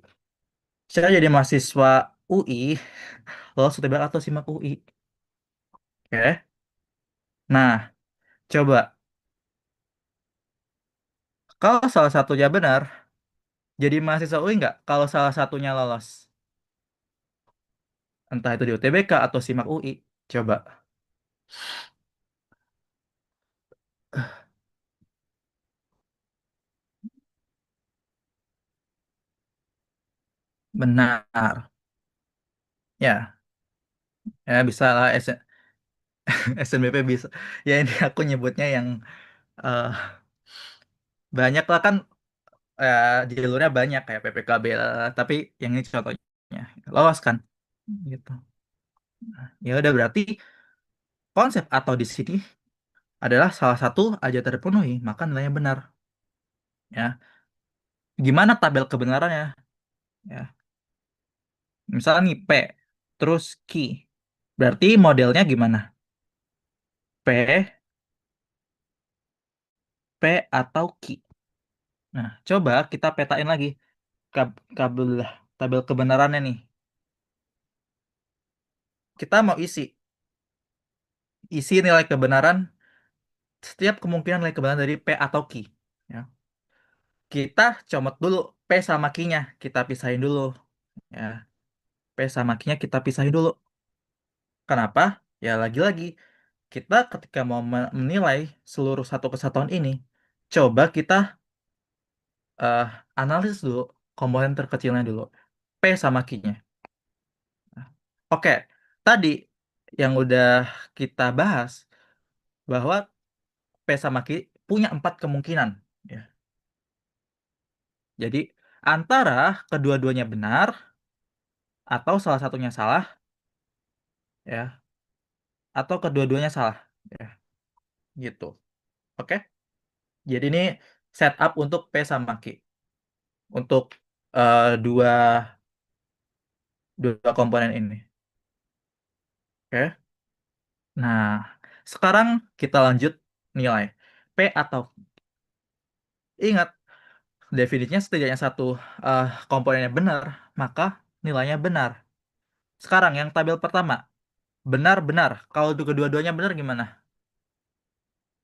Syarat jadi mahasiswa UI, lolos UTBK atau SIMAK UI. Oke. Nah, coba kalau salah satunya benar, jadi mahasiswa UI nggak kalau salah satunya lolos? Entah itu di UTBK atau SIMAK UI. Coba. Benar. Ya, ya bisa lah SNBP bisa. Ya ini aku nyebutnya yang eh, banyak lah kan, jalurnya banyak kayak PPKB lah, tapi yang ini contohnya lolos kan gitu. Ya udah berarti konsep atau di sini adalah salah satu aja terpenuhi, maka nilainya benar. Ya, gimana tabel kebenarannya? Ya, misalnya nih P terus Q, berarti modelnya gimana? P, P atau Q. Nah, coba kita petain lagi kabel tabel kebenarannya nih. Kita mau isi nilai kebenaran setiap kemungkinan nilai kebenaran dari P atau Q. Ya. Kita comot dulu P sama Q-nya, kita pisahin dulu. Ya, P sama Q-nya kita pisahin dulu. Kenapa? Ya lagi-lagi, kita ketika mau menilai seluruh satu kesatuan ini, coba kita eh, analisis dulu komponen terkecilnya dulu, P sama Q-nya. Oke, tadi yang udah kita bahas bahwa P sama Q punya 4 kemungkinan. Ya. Jadi antara kedua-duanya benar atau salah satunya salah, ya, atau kedua-duanya salah, ya, gitu. Oke. Jadi ini setup untuk P sama Q untuk dua dua komponen ini. Oke. Nah, sekarang kita lanjut nilai P atau ingat definisinya setidaknya satu komponennya benar, maka nilainya benar. Sekarang yang tabel pertama, benar-benar. Kalau kedua-duanya benar gimana?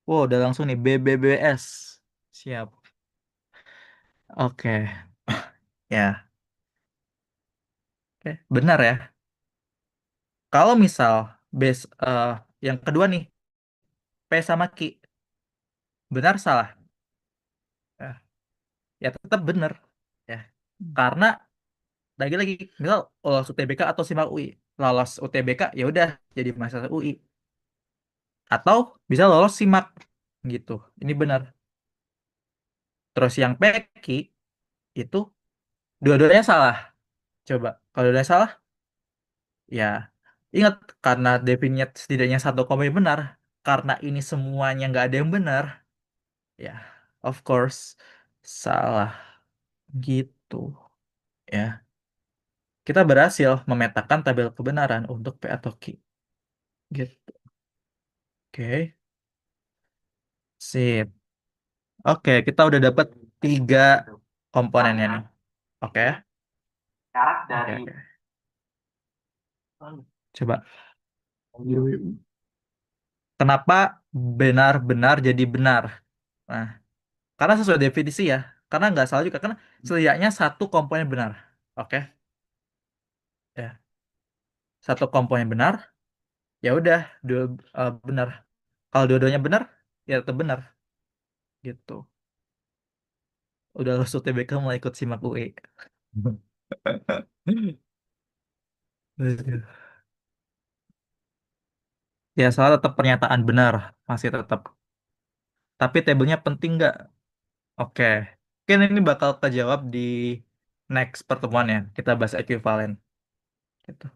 Wow, udah langsung nih BBBS. Siap. Oke. Ya, oke. Benar ya. Kalau misal base yang kedua nih, P sama Q, benar salah? Ya, ya tetap benar. Ya. Karena lagi-lagi misal lolos UTBK atau SIMAK UI. Lolos UTBK ya udah jadi mahasiswa UI. Atau bisa lolos SIMAK gitu. Ini benar. Terus yang PQ itu dua-duanya salah. Coba kalau dua-duanya salah, ya ingat karena definisinya setidaknya satu koma yang benar. Karena ini semuanya nggak ada yang benar, ya of course salah gitu. Ya, kita berhasil memetakan tabel kebenaran untuk P atau Q. Gitu. Oke, sip. Oke, kita udah dapat 3 komponennya nih. Oke, oke, oke. Coba, kenapa benar-benar jadi benar? Nah, karena sesuai definisi ya. Karena nggak salah juga. Karena setidaknya satu komponen benar. Oke, ya. Satu komponen benar, ya udah, benar. Kalau dua-duanya benar, ya tetap benar. Gitu. Udah lulus UTBK mulai ikut SIMAK UI. Ya, soal tetap pernyataan benar. Masih tetap. Tapi tabelnya penting nggak? Oke. Mungkin ini bakal kejawab di next pertemuan ya. Kita bahas ekuivalen. Gitu.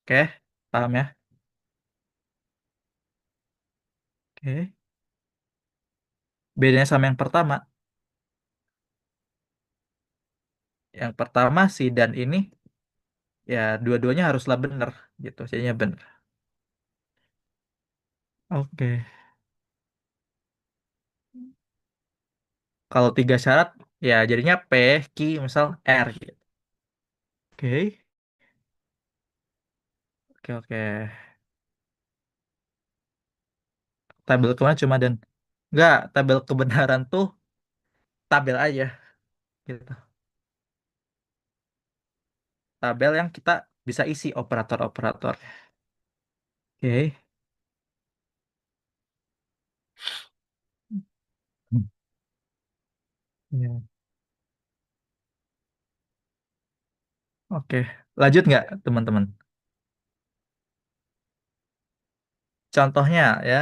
Oke, paham ya? Oke. Bedanya sama yang pertama. Yang pertama si dan ini, ya dua-duanya haruslah benar. Gitu, jadinya benar. Oke. Kalau 3 syarat, ya jadinya P, Q, misal R gitu. Oke. Oke, oke. Tabel kebenaran cuma dan. Enggak, tabel kebenaran tuh tabel aja gitu. tabel yang kita bisa isi operator-operator. Oke. Hmm. Ya. Oke, lanjut nggak teman-teman? Contohnya ya,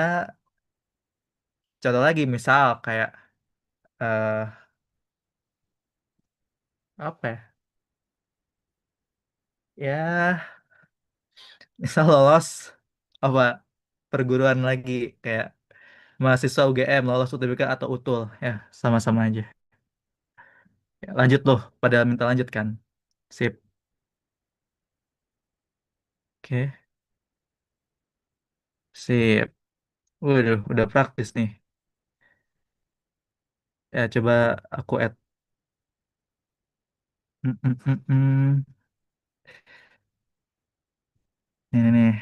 contoh lagi misal kayak eh apa ya? Ya, misal lolos apa perguruan lagi kayak mahasiswa UGM lolos UTBK atau UTUL ya sama-sama aja. Ya, lanjut loh, pada minta lanjut kan? Sip. Oke, sip. Waduh, udah praktis nih. Ya coba aku add. Hmm, hmm, hmm, hmm. Ini nih,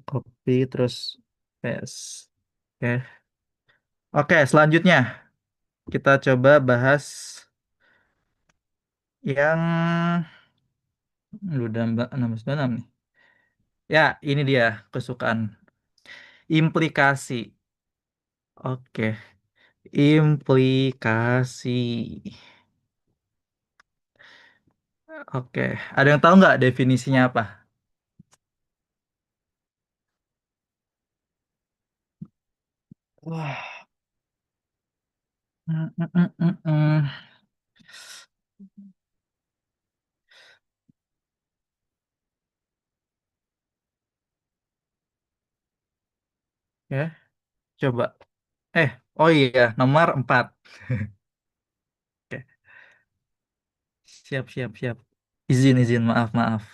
copy terus paste. Oke. Oke, selanjutnya kita coba bahas yang udah 696 nih. Ya, ini dia kesukaan. Implikasi. Oke, implikasi. Oke, ada yang tahu nggak definisinya apa? Wah. Mm, mm, mm, mm, mm. Ya, coba. Oh iya, nomor 4. Oke, siap, siap, siap. Izin, izin, maaf, maaf.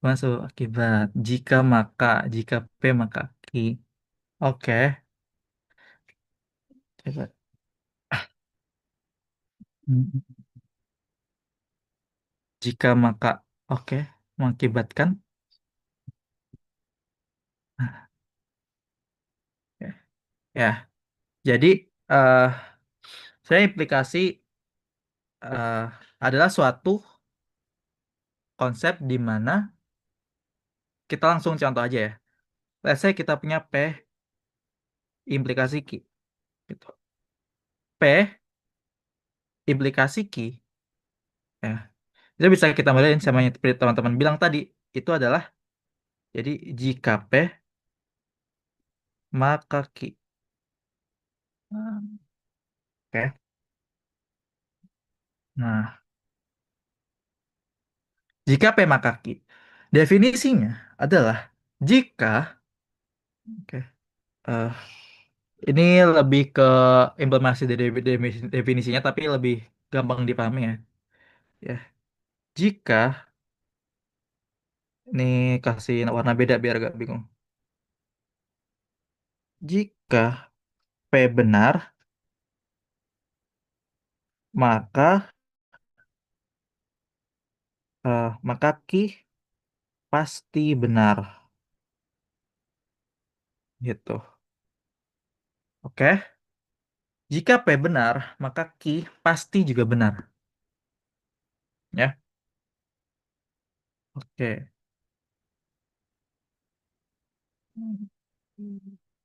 Masuk akibat. Jika maka, jika P maka Q. Oke, coba. Mm, Jika maka, oke, mengakibatkan. Oke. Ya, jadi eh saya implikasi eh, adalah suatu konsep di mana kita langsung contoh aja ya. Let's say kita punya P implikasi Q. Gitu. P implikasi Q. Ya, itu bisa kita modelin sama yang seperti teman-teman bilang tadi. Itu adalah jadi jika P maka Q. Oke. Nah, jika P maka Q. Definisinya adalah jika, oke, eh, ini lebih ke implementasi dari definisinya, tapi lebih gampang dipahami ya. Ya, jika ini kasih warna beda biar gak bingung. Jika P benar, maka maka Q pasti benar. Gitu. Oke. Jika P benar, maka Q pasti juga benar. Ya. Oke.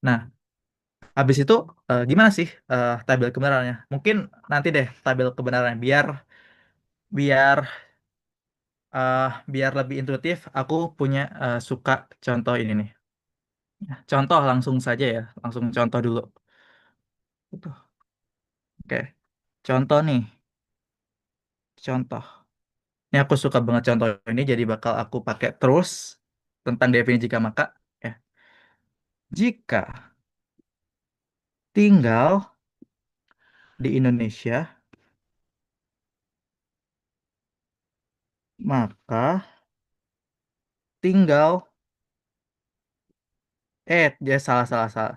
Nah, habis itu gimana sih tabel kebenarannya? Mungkin nanti deh tabel kebenarannya biar biar biar lebih intuitif. Aku punya suka contoh ini nih. Contoh langsung saja ya, langsung contoh dulu. Itu. Oke, contoh nih, contoh. Ini aku suka banget contoh ini, jadi bakal aku pakai terus tentang definisi jika maka. Ya, jika tinggal di Indonesia, maka tinggal ya salah salah salah.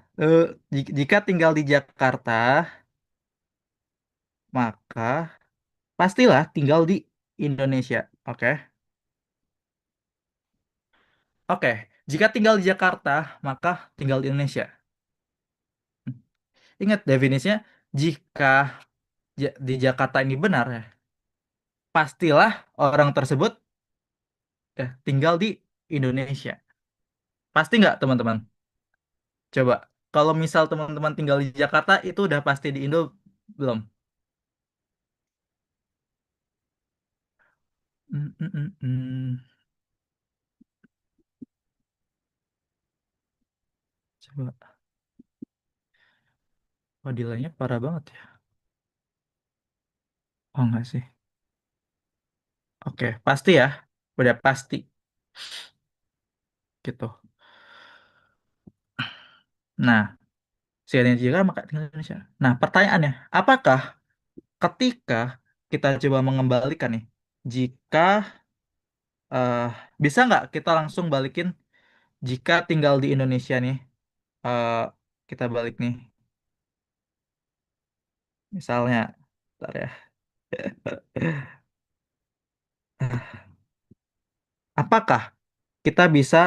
Jika tinggal di Jakarta, maka pastilah tinggal di Indonesia. Oke. Oke, jika tinggal di Jakarta, maka tinggal di Indonesia. Ingat definisinya, jika di Jakarta ini benar ya, pastilah orang tersebut tinggal di Indonesia. Pasti nggak, teman-teman? Coba, kalau misal teman-teman tinggal di Jakarta, itu udah pasti di Indo belum? Mm, mm, mm, mm. Coba, oh delaynya parah banget ya. Oh nggak sih? Oke, pasti ya. Udah pasti gitu. Nah, si juga maka tinggal di Indonesia. Nah, pertanyaannya, apakah ketika kita coba mengembalikan nih, jika eh, bisa nggak kita langsung balikin jika tinggal di Indonesia nih, eh, kita balik nih, misalnya, bentar ya, apakah kita bisa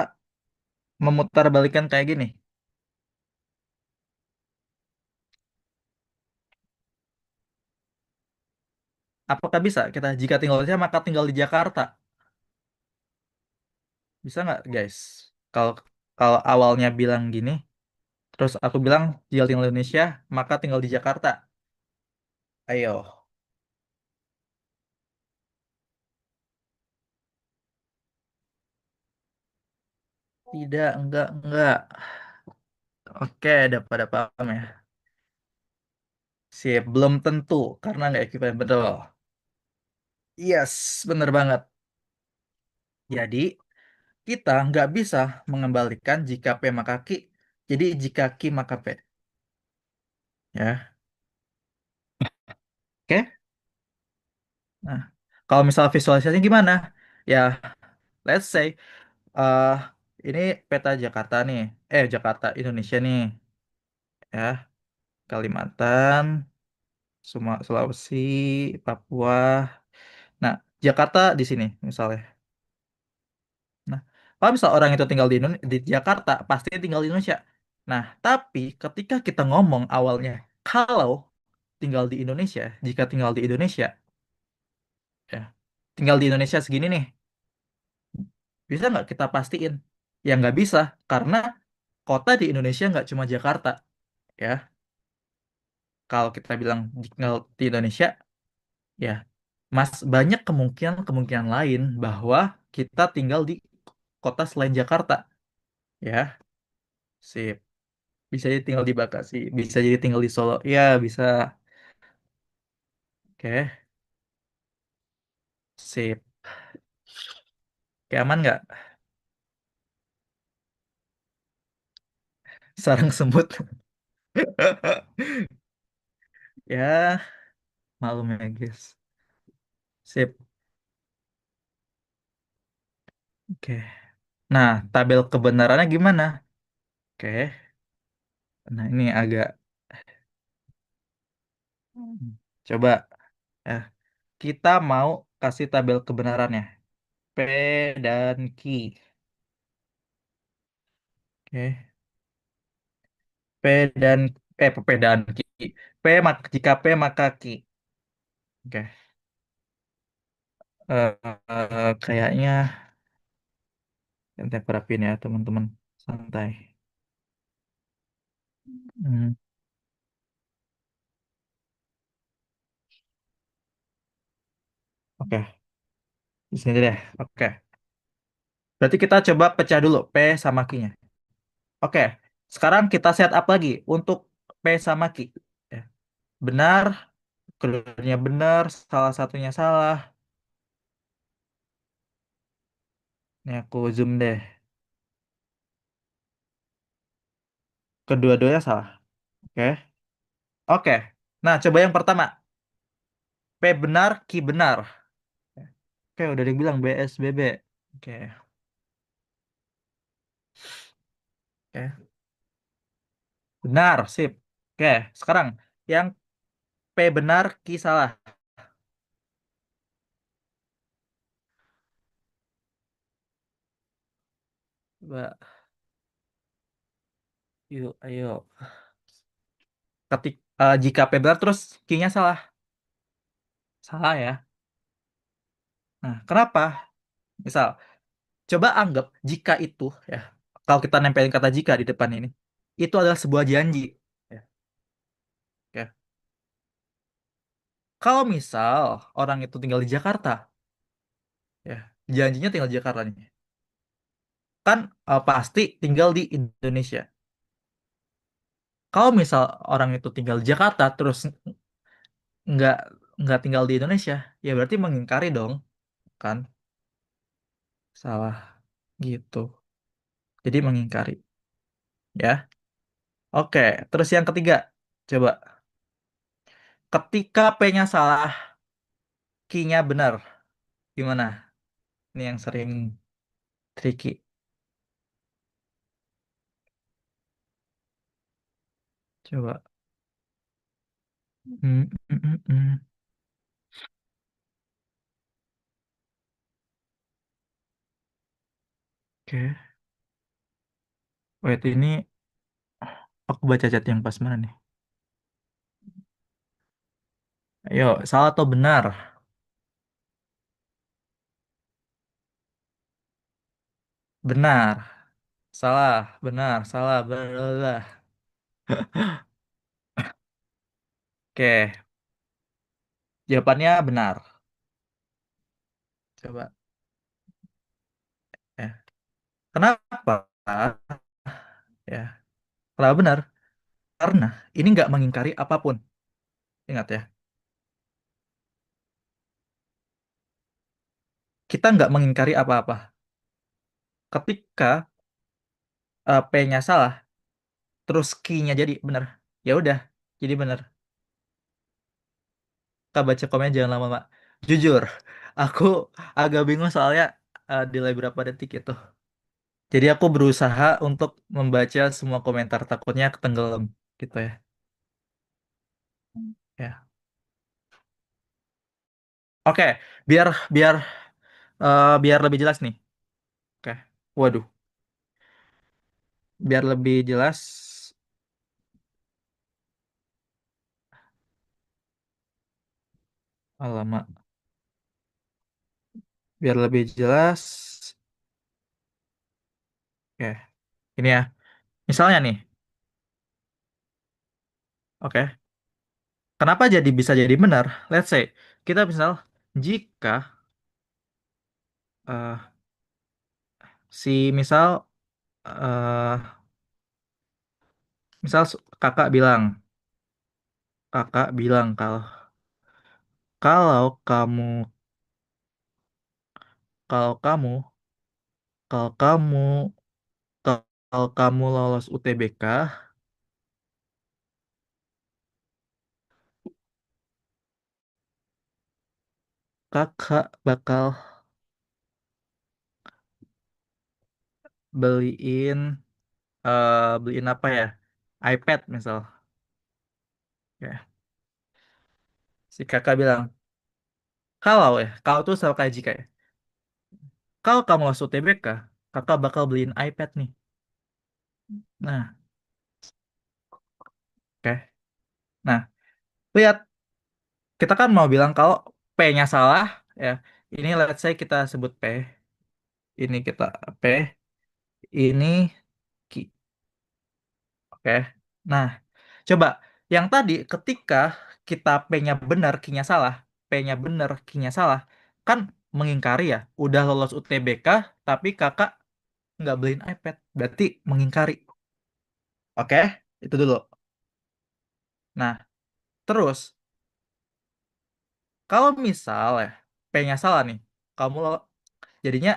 memutarbalikan kayak gini? Apakah bisa kita jika tinggal di Indonesia maka tinggal di Jakarta? Bisa nggak, guys? Kalau kalau awalnya bilang gini, terus aku bilang jika tinggal di Indonesia maka tinggal di Jakarta. Ayo, tidak, enggak. Oke, udah pada paham ya. Sip, belum tentu karena nggak equivalent betul. Yes, bener banget. Jadi kita nggak bisa mengembalikan jika P maka Q. Jadi jika Q maka P. Ya, oke. Nah, kalau misal visualisasinya gimana? Ya, let's say eh ini peta Jakarta nih. Jakarta Indonesia nih. Ya, Kalimantan, Sulawesi, Papua. Nah, Jakarta di sini misalnya. Nah, kalau misal orang itu tinggal di Jakarta, pasti tinggal di Indonesia. Nah, tapi ketika kita ngomong awalnya, kalau tinggal di Indonesia, jika tinggal di Indonesia, ya, tinggal di Indonesia segini nih, bisa nggak kita pastiin? Ya nggak bisa, karena kota di Indonesia nggak cuma Jakarta, ya. Kalau kita bilang tinggal di Indonesia, ya, mas banyak kemungkinan-kemungkinan lain bahwa kita tinggal di kota selain Jakarta, ya. Sip. Bisa jadi tinggal di Bekasi, bisa jadi tinggal di Solo. Ya, bisa. Oke, sip. Oke, aman nggak? Sarang semut. Ya, malum ya, guys. Sip. Oke. Nah, tabel kebenarannya gimana? Oke. Nah, ini agak coba ya. Kita mau kasih tabel kebenarannya. P dan Q. Oke. P dan P dan Q. Jika P maka Q. Oke. Kayaknya yang rapin ya, teman-teman. Santai. Hmm, oke, di sini deh. Oke. Berarti kita coba pecah dulu P sama Q-nya. Oke. Sekarang kita set up lagi untuk P sama Q. Ya. Benar, keduanya benar, salah satunya salah. Ini aku zoom deh. Kedua-duanya salah. Oke. Oke. Nah, coba yang pertama. P benar, Q benar. Oke, udah dibilang BSBB. Oke. Oke. Benar, sip. Oke, sekarang yang P benar, Q salah. Coba, yuk, ayo. Jika P benar terus Q-nya salah. Salah ya. Nah, kenapa? Misal, coba anggap jika itu, ya, kalau kita nempelin kata jika di depan ini, itu adalah sebuah janji. Ya, oke. Kalau misal orang itu tinggal di Jakarta, ya, janjinya tinggal di Jakarta nih, kan pasti tinggal di Indonesia. Kalau misal orang itu tinggal di Jakarta terus nggak nggak tinggal di Indonesia, ya berarti mengingkari dong, kan? Salah gitu. Jadi mengingkari, ya. Oke, terus yang ketiga, coba ketika P-nya salah, Q-nya benar, gimana? Ini yang sering tricky. Coba. Hmm, hmm, hmm, hmm. Oke. Wait, ini aku baca chat yang pas mana nih? Ayo, salah atau benar? Benar. Salah, benar, salah, benar. Oke, jawabannya benar. Coba. Ya. Kenapa? Ya, kenapa benar? Karena ini nggak mengingkari apapun. Ingat ya, kita nggak mengingkari apa-apa. Ketika P-nya salah, terus Q-nya jadi benar. Ya udah, jadi benar. Kak baca komen jangan lama-lama. Jujur, aku agak bingung soalnya delay berapa detik itu. Jadi aku berusaha untuk membaca semua komentar, takutnya ketenggelam gitu ya. Ya. Oke, biar biar biar lebih jelas nih. Oke. Waduh, biar lebih jelas, alamak. Biar lebih jelas. Oke. Ini ya. Misalnya nih. Oke. Kenapa jadi bisa jadi benar? Let's say kita misal jika eh, si eh, misal kakak bilang kalau kamu kalau kamu kalau kamu kalau kamu lolos UTBK, kakak bakal beliin beliin apa ya? iPad misal. Ya. Si kakak bilang, kalau tuh sama kayak jika ya. Kalau kamu lolos UTBK, kakak bakal beliin iPad nih. Nah, oke. Nah, lihat, kita kan mau bilang kalau P-nya salah, ya. Ini let's say kita sebut P, ini kita P, ini Q. Oke. Nah, coba yang tadi ketika kita P-nya benar, Q-nya salah, P-nya benar, Q-nya salah, kan mengingkari ya. Udah lolos UTBK, tapi kakak nggak beliin iPad, berarti mengingkari. Oke, itu dulu. Nah, terus kalau misal ya P-nya salah nih, jadinya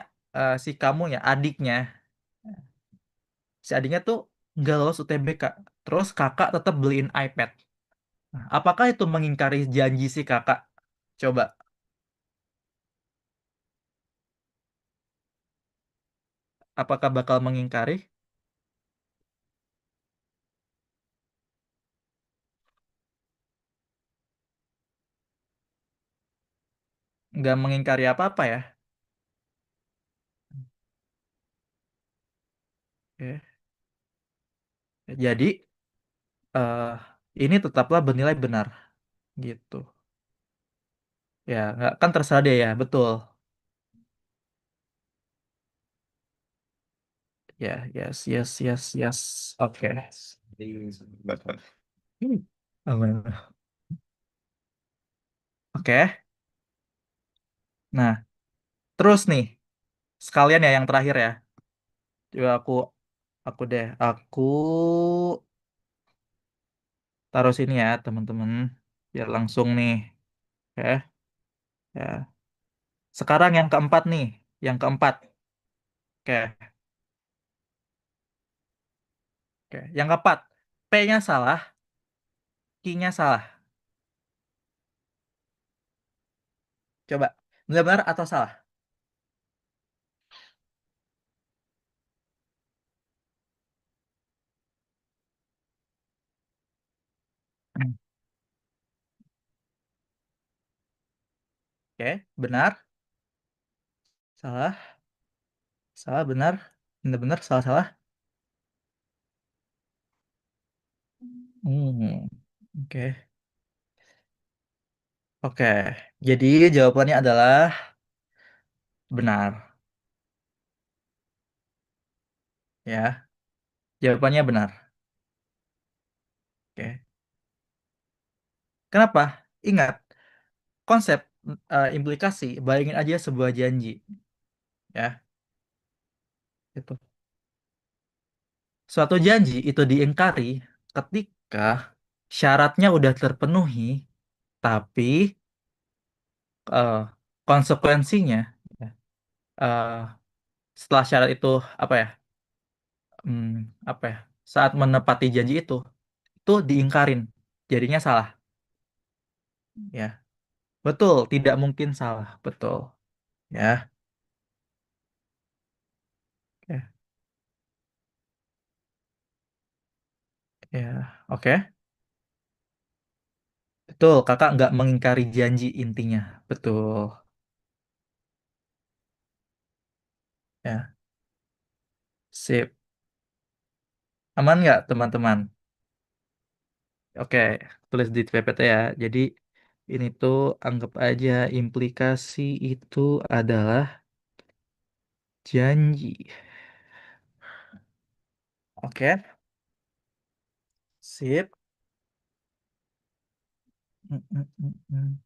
si kamu ya si adiknya tuh nggak lolos UTBK, terus kakak tetap beliin iPad. Nah, apakah itu mengingkari janji si kakak? Coba, apakah bakal mengingkari? Nggak mengingkari apa-apa ya? Oke. Jadi eh ini tetaplah bernilai benar gitu. Ya, nggak kan terserah dia ya, betul. Ya, yes, yes, yes, yes. Oke. Hmm. Aman. Oke. Nah, terus nih, sekalian ya yang terakhir ya. Coba aku taruh sini ya, teman-teman. Biar langsung nih. Oke, ya. Sekarang yang keempat nih, yang keempat. Oke, oke. Yang keempat, P-nya salah, Q-nya salah. Coba, benar-benar atau salah? Hmm. Oke, benar, salah, salah, benar, benar-benar, salah-salah. Hmm, oke, oke. Jadi jawabannya adalah benar, ya. Jawabannya benar. Oke. Kenapa? Ingat, konsep implikasi, bayangin aja sebuah janji, ya. Itu. Suatu janji itu diingkari ketika syaratnya udah terpenuhi, tapi eh, konsekuensinya, ya, eh, setelah syarat itu apa ya, hmm, apa ya, saat menepati janji itu diingkarin, jadinya salah, ya. Betul, tidak mungkin salah, betul, ya. Oke, ya, oke. Betul, kakak nggak mengingkari janji intinya, betul, ya. Sip, aman nggak teman-teman? Oke, tulis di PPT ya. Jadi ini tuh anggap aja implikasi itu adalah janji. Oke, sip. Mm, mm, mm, mm.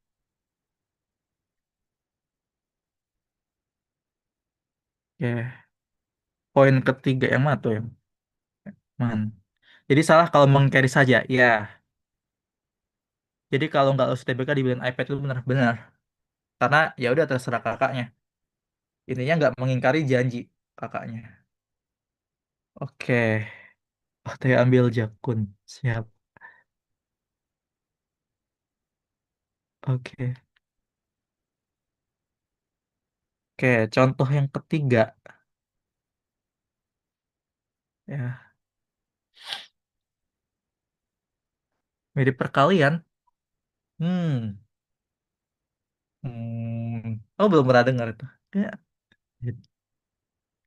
Oke, poin ketiga yang mana tuh yang man? Jadi salah kalau mengcarry saja, ya. Jadi kalau nggak lulus TBK dibilang iPad itu benar-benar. Karena ya udah terserah kakaknya. Intinya nggak mengingkari janji kakaknya. Oke, oh, teh ambil jakun. Siap. Oke. Oke, contoh yang ketiga ya. Mirip perkalian. Hmm. Oh, belum pernah dengar itu. Ya.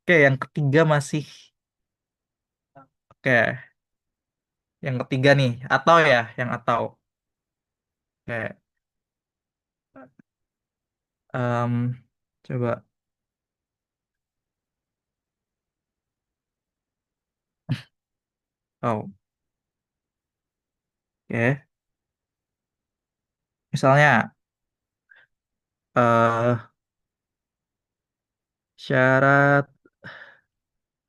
Oke, yang ketiga masih. Oke, yang ketiga nih. Atau ya, yang atau. Oke. Em, coba. Oh, oke. Misalnya, eh syarat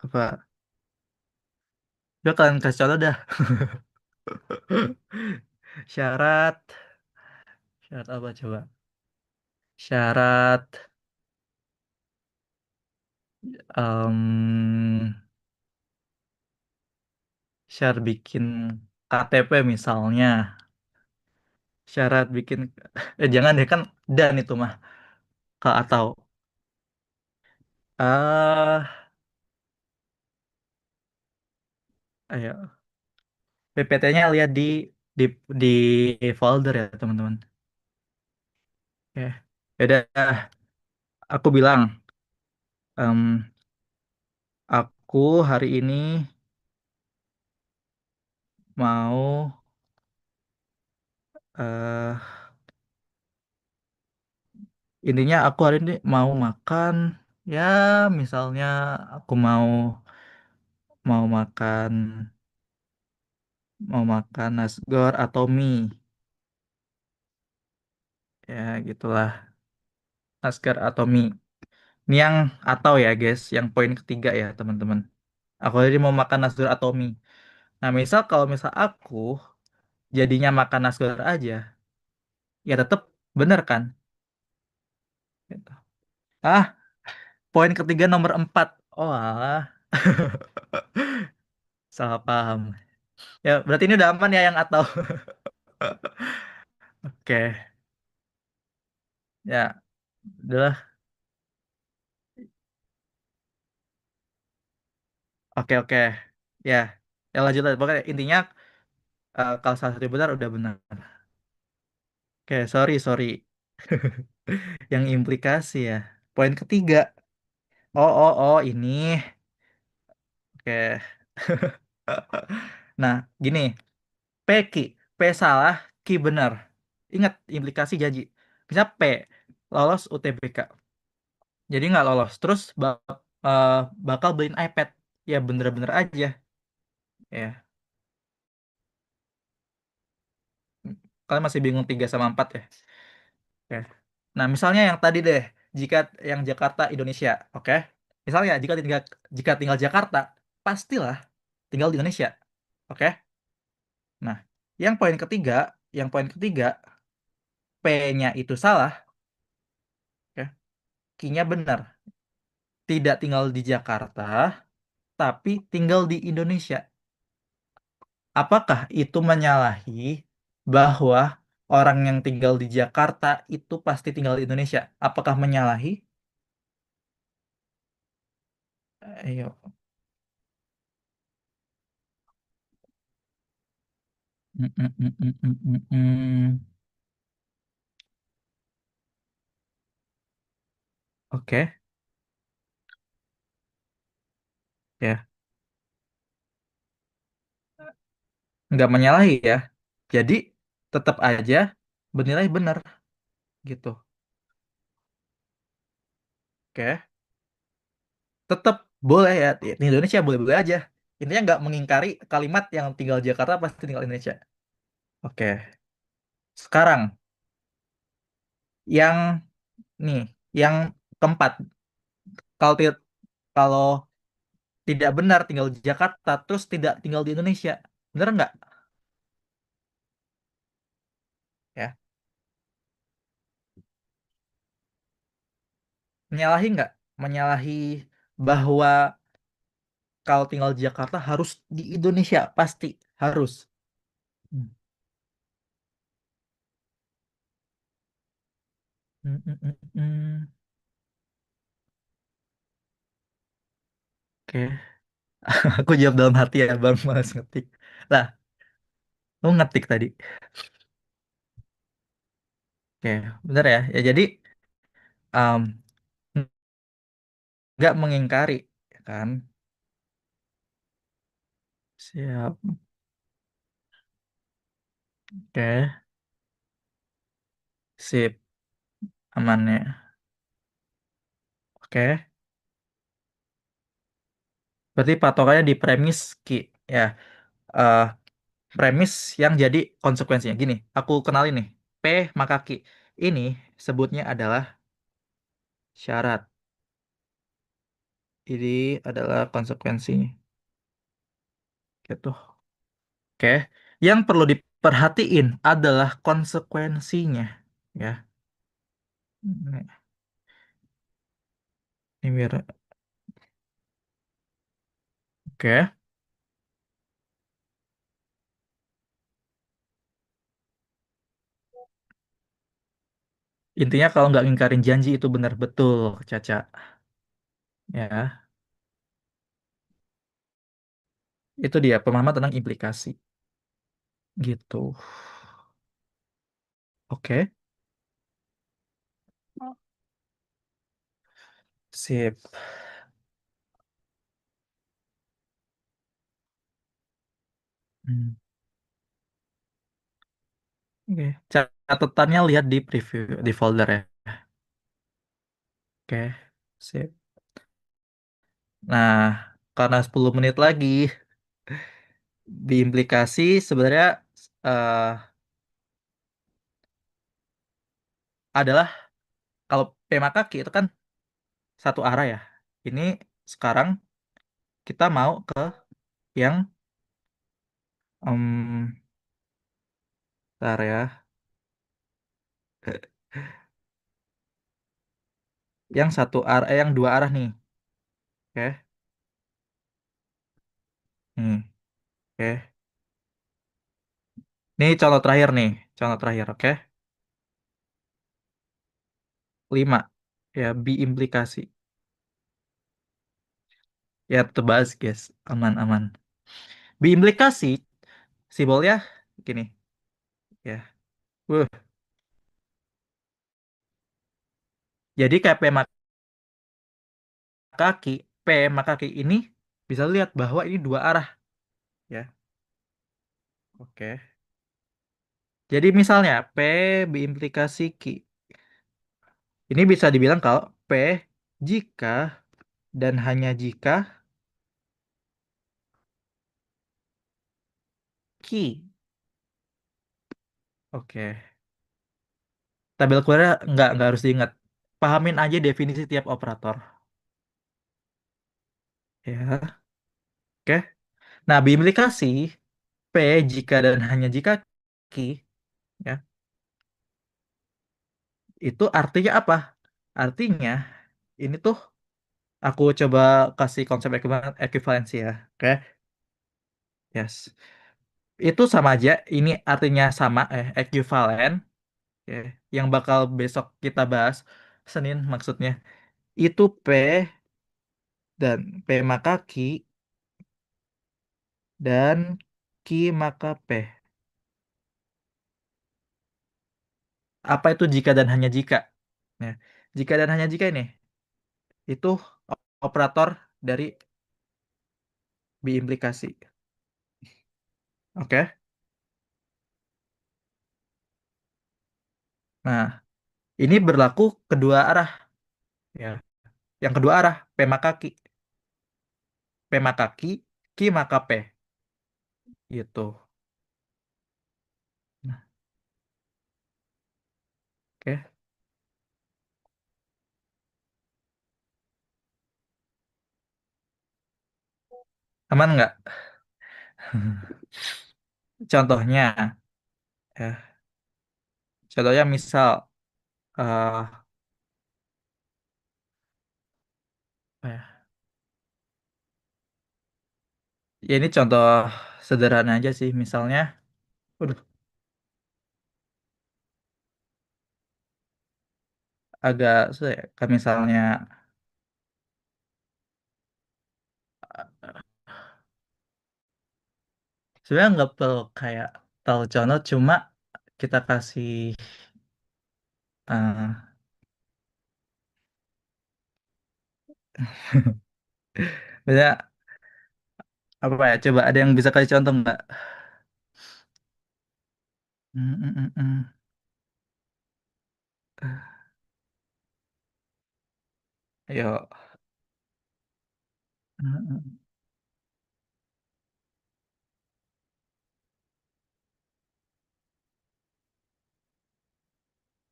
apa? Coba kalian kasih contoh dah. Syarat, syarat apa coba? Syarat, em, syarat bikin KTP misalnya. Syarat bikin, jangan deh kan dan itu mah. Atau ayo PPT-nya lihat di di folder ya teman-teman. Oke, udah aku bilang em, aku hari ini mau eh intinya aku hari ini mau makan, ya misalnya aku mau Mau makan mau makan nasgor atau mie? Ya, gitulah. Nasgor atau mie. Ini yang atau ya, guys, yang poin ketiga ya, teman-teman. Aku jadi mau makan nasgor atau mie. Nah, misal kalau misal aku jadinya makan nasgor aja, ya tetap bener kan? Gitu. Ah, poin ketiga nomor 4. Oh, alah. Salah paham. Ya, berarti ini udah aman ya yang atau. Oke, ya, udah. Oke, oke. Ya, ya lanjut aja. Pokoknya intinya kalau salah satu benar udah benar. Oke, sorry, sorry. Yang implikasi ya. Poin ketiga. Oh, oh, oh, ini. Oke. Nah, gini. P, Ki. P salah, Ki benar. Ingat, implikasi janji. Bisa P, lolos UTBK. Jadi nggak lolos. Terus eh, bakal beliin iPad. Ya bener-bener aja. Ya. Kalian masih bingung 3 sama 4 ya? Oke. Nah, misalnya yang tadi deh, jika yang Jakarta Indonesia, oke? Misalnya jika tinggal Jakarta, pastilah tinggal di Indonesia, oke? Nah, yang poin ketiga, P-nya itu salah, oke? Q-nya benar, tidak tinggal di Jakarta, tapi tinggal di Indonesia. Apakah itu menyalahi bahwa orang yang tinggal di Jakarta itu pasti tinggal di Indonesia? Apakah menyalahi? Ayo. Mm, mm, mm, mm, mm, mm, mm. Oke, ya, nggak menyalahi ya. Jadi tetap aja bernilai benar gitu. Oke, tetap boleh ya. Di Indonesia boleh-boleh aja. Intinya nggak mengingkari kalimat yang tinggal di Jakarta pasti tinggal di Indonesia. Oke, sekarang yang nih, yang keempat. Kalau kalau tidak benar tinggal di Jakarta, terus tidak tinggal di Indonesia, benar nggak? Ya, menyalahi nggak? Menyalahi bahwa kalau tinggal di Jakarta harus di Indonesia pasti harus. Hmm. Hmm, hmm, hmm, hmm. Oke, aku jawab dalam hati ya Bang, malas ngetik. Lah, lu ngetik tadi. Oke, bener ya. Ya jadi um, nggak mengingkari, ya kan? Siap. Oke, sip, aman ya. Oke, berarti patokannya di premis Ki. Ya, eh, premis yang jadi konsekuensinya. Gini, aku kenalin nih. P maka Ki. Ini sebutnya adalah syarat. Ini adalah konsekuensinya. Gitu. Oke. Yang perlu diperhatiin adalah konsekuensinya. Ya. Ini biar. Oke. Intinya kalau nggak ngingkarin janji itu benar betul, Caca. Ya. Itu dia pemahaman tentang implikasi. Gitu. Oke. Sip. Hmm. Oke. Catatannya lihat di preview, di folder ya. Oke. Sip. Nah, karena 10 menit lagi. Diimplikasi sebenarnya eh, adalah kalau P kaki itu kan satu arah ya. Ini sekarang kita mau ke yang em bentar ya, yang satu arah, yang dua arah nih. Oke, nih, oke. Nih contoh terakhir nih, contoh terakhir, oke. 5 ya, biimplikasi. Ya, tebas guys, aman-aman. Biimplikasi, simbolnya gini, ya. Wuh. Jadi kayak P kaki, P kaki ini bisa lihat bahwa ini dua arah, ya. Oke. Jadi misalnya P biimplikasi Q. Ini bisa dibilang kalau P jika dan hanya jika Q. Oke. Tabel keluarnya nggak harus diingat. Pahamin aja definisi tiap operator. Ya. Oke. Nah, biimplikasi P jika dan hanya jika Q, ya, itu artinya apa? Artinya ini tuh aku coba kasih konsep ekuivalensi ya. Oke. Yes. Itu sama aja. Ini artinya sama, ekuivalen. Oke. Yang bakal besok kita bahas, Senin maksudnya. Itu P dan P maka Q dan Q maka P. Apa itu jika dan hanya jika? Ya. Jika dan hanya jika ini, itu operator dari biimplikasi. Oke. Nah, ini berlaku kedua arah. Ya. Yang kedua arah, P maka Q. P maka Q, Q maka P. Gitu. Nah, oke. Aman nggak? Contohnya, ya. Contohnya misal, eh apa ya? Ya ini contoh sederhana aja sih. Misalnya, waduh, agak susah ya. Kayak misalnya, sebenarnya nggak perlu kayak tahu contoh, cuma kita kasih, eh misalnya apa ya? Coba ada yang bisa kasih contoh nggak? Hmm, hmm, hmm, hmm. Ayo. Hmm, hmm.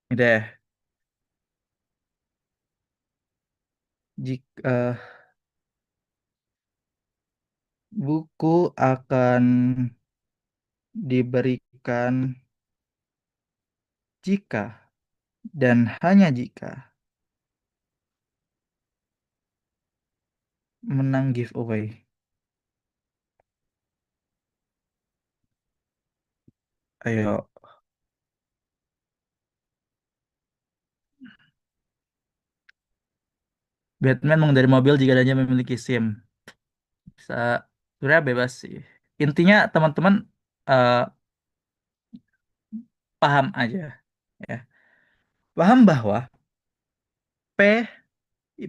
Ini deh. Jika buku akan diberikan jika dan hanya jika menang giveaway. Ayo. Batman mengendari mobil jika adanya memiliki SIM. Bisa, sebenarnya bebas sih. Intinya teman-teman eh, paham aja, ya. Paham bahwa P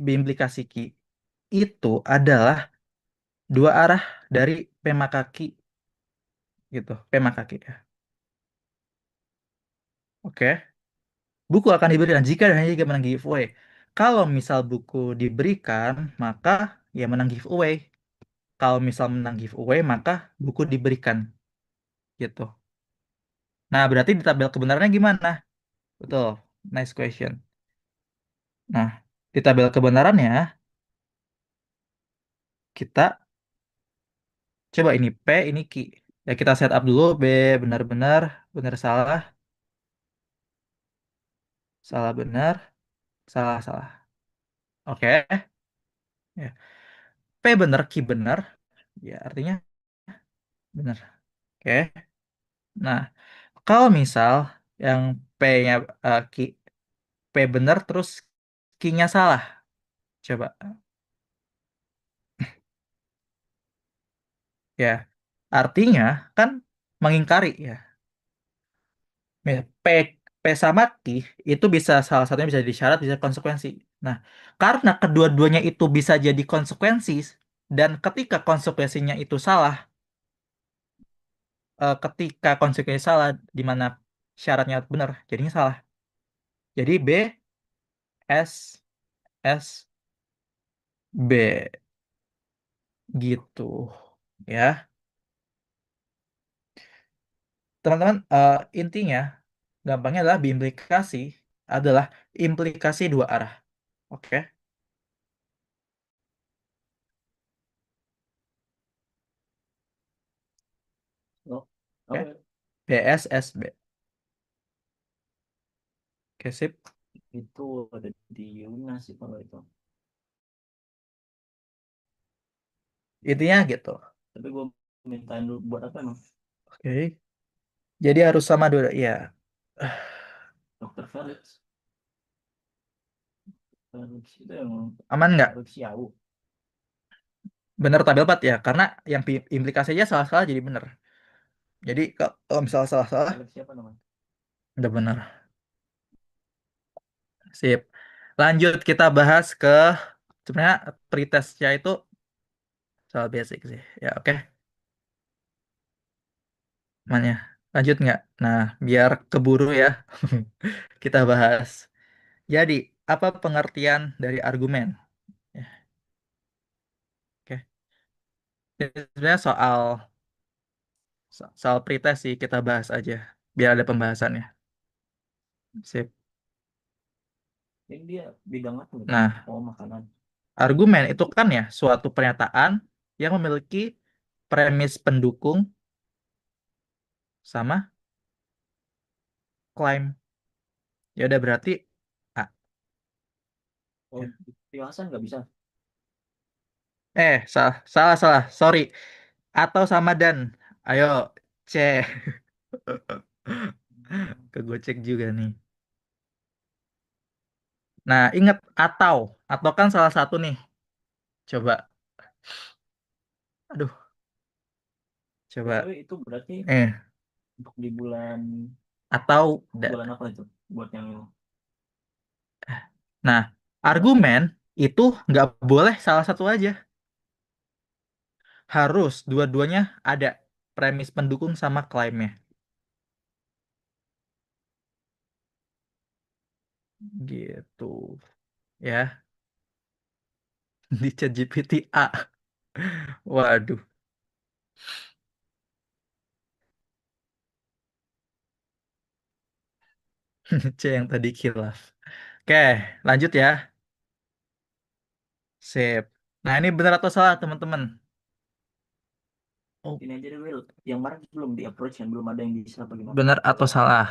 biimplikasi Q itu adalah dua arah dari P maka Q gitu. P maka Q ya. Oke. Buku akan diberikan jika dan hanya jika menang giveaway. Kalau misal buku diberikan, maka ya menang giveaway. kalau misal menang giveaway maka buku diberikan gitu. Nah, berarti di tabel kebenarannya gimana? Betul. Nice question. Nah, di tabel kebenarannya kita coba ini P, ini Q. Ya kita set up dulu B benar-benar, benar salah, salah benar, salah salah. Oke. Ya. P benar, Q benar. Ya, artinya benar. Oke. Nah, kalau misal yang P-nya Q, P benar terus Q-nya salah. Coba. Ya. Artinya kan mengingkari ya. Ya, P sama Q itu bisa salah satunya bisa jadi syarat, bisa konsekuensi. Nah, karena kedua-duanya itu bisa jadi konsekuensi dan ketika konsekuensinya itu salah, ketika konsekuensi salah di mana syaratnya benar, jadinya salah. Jadi B S S B gitu ya. Teman-teman, intinya gampangnya adalah biimplikasi adalah implikasi dua arah. Oke. Oh, Oke. oke. BSSB. Oke, sip. Itu ada di Yunas sih kalau itu. Intinya gitu. Tapi gue mintain dulu buat apa emang? Oke. Jadi harus sama dua. Ya. Dokter Felix. Felix itu yang Aman nggak? Felix Yau. Bener tabel 4 ya. Karena yang implikasinya salah-salah jadi bener. Jadi kalau misalnya salah-salah, Felix siapa namanya? udah bener. Sip. Lanjut kita bahas ke sebenarnya pretestnya itu soal basic sih. Ya oke. Mana? Lanjut nggak? Nah, biar keburu ya. Kita bahas. Jadi, apa pengertian dari argumen? Ya, oke. Ini sebenarnya soal pretest sih kita bahas aja. Biar ada pembahasannya. Sip. Ini dia bidang apa nih? Nah, Oh, makanan. argumen itu kan ya suatu pernyataan yang memiliki premis pendukung sama klaim. Ya udah berarti A. Oh, Ya. Piwasan nggak bisa. Salah, salah, salah. Sorry. Atau sama dan. Ayo, C. Kegocek juga nih. Nah, ingat atau kan salah satu nih. Coba. Aduh, coba. BTW itu berarti Eh, untuk di bulan atau bulan apa itu? Buat yang ini. Nah, Bulan apa? argumen itu nggak boleh salah satu aja. Harus dua-duanya ada premis pendukung sama klaimnya. Gitu. Ya, di ChatGPT A. Waduh, C yang tadi kilaf. Oke, lanjut ya. Sip. Nah, ini benar atau salah, teman-teman? Oh, Ini aja deh, Will. Yang Maret belum di approach kan, belum ada yang bisa apa gimana? benar atau salah?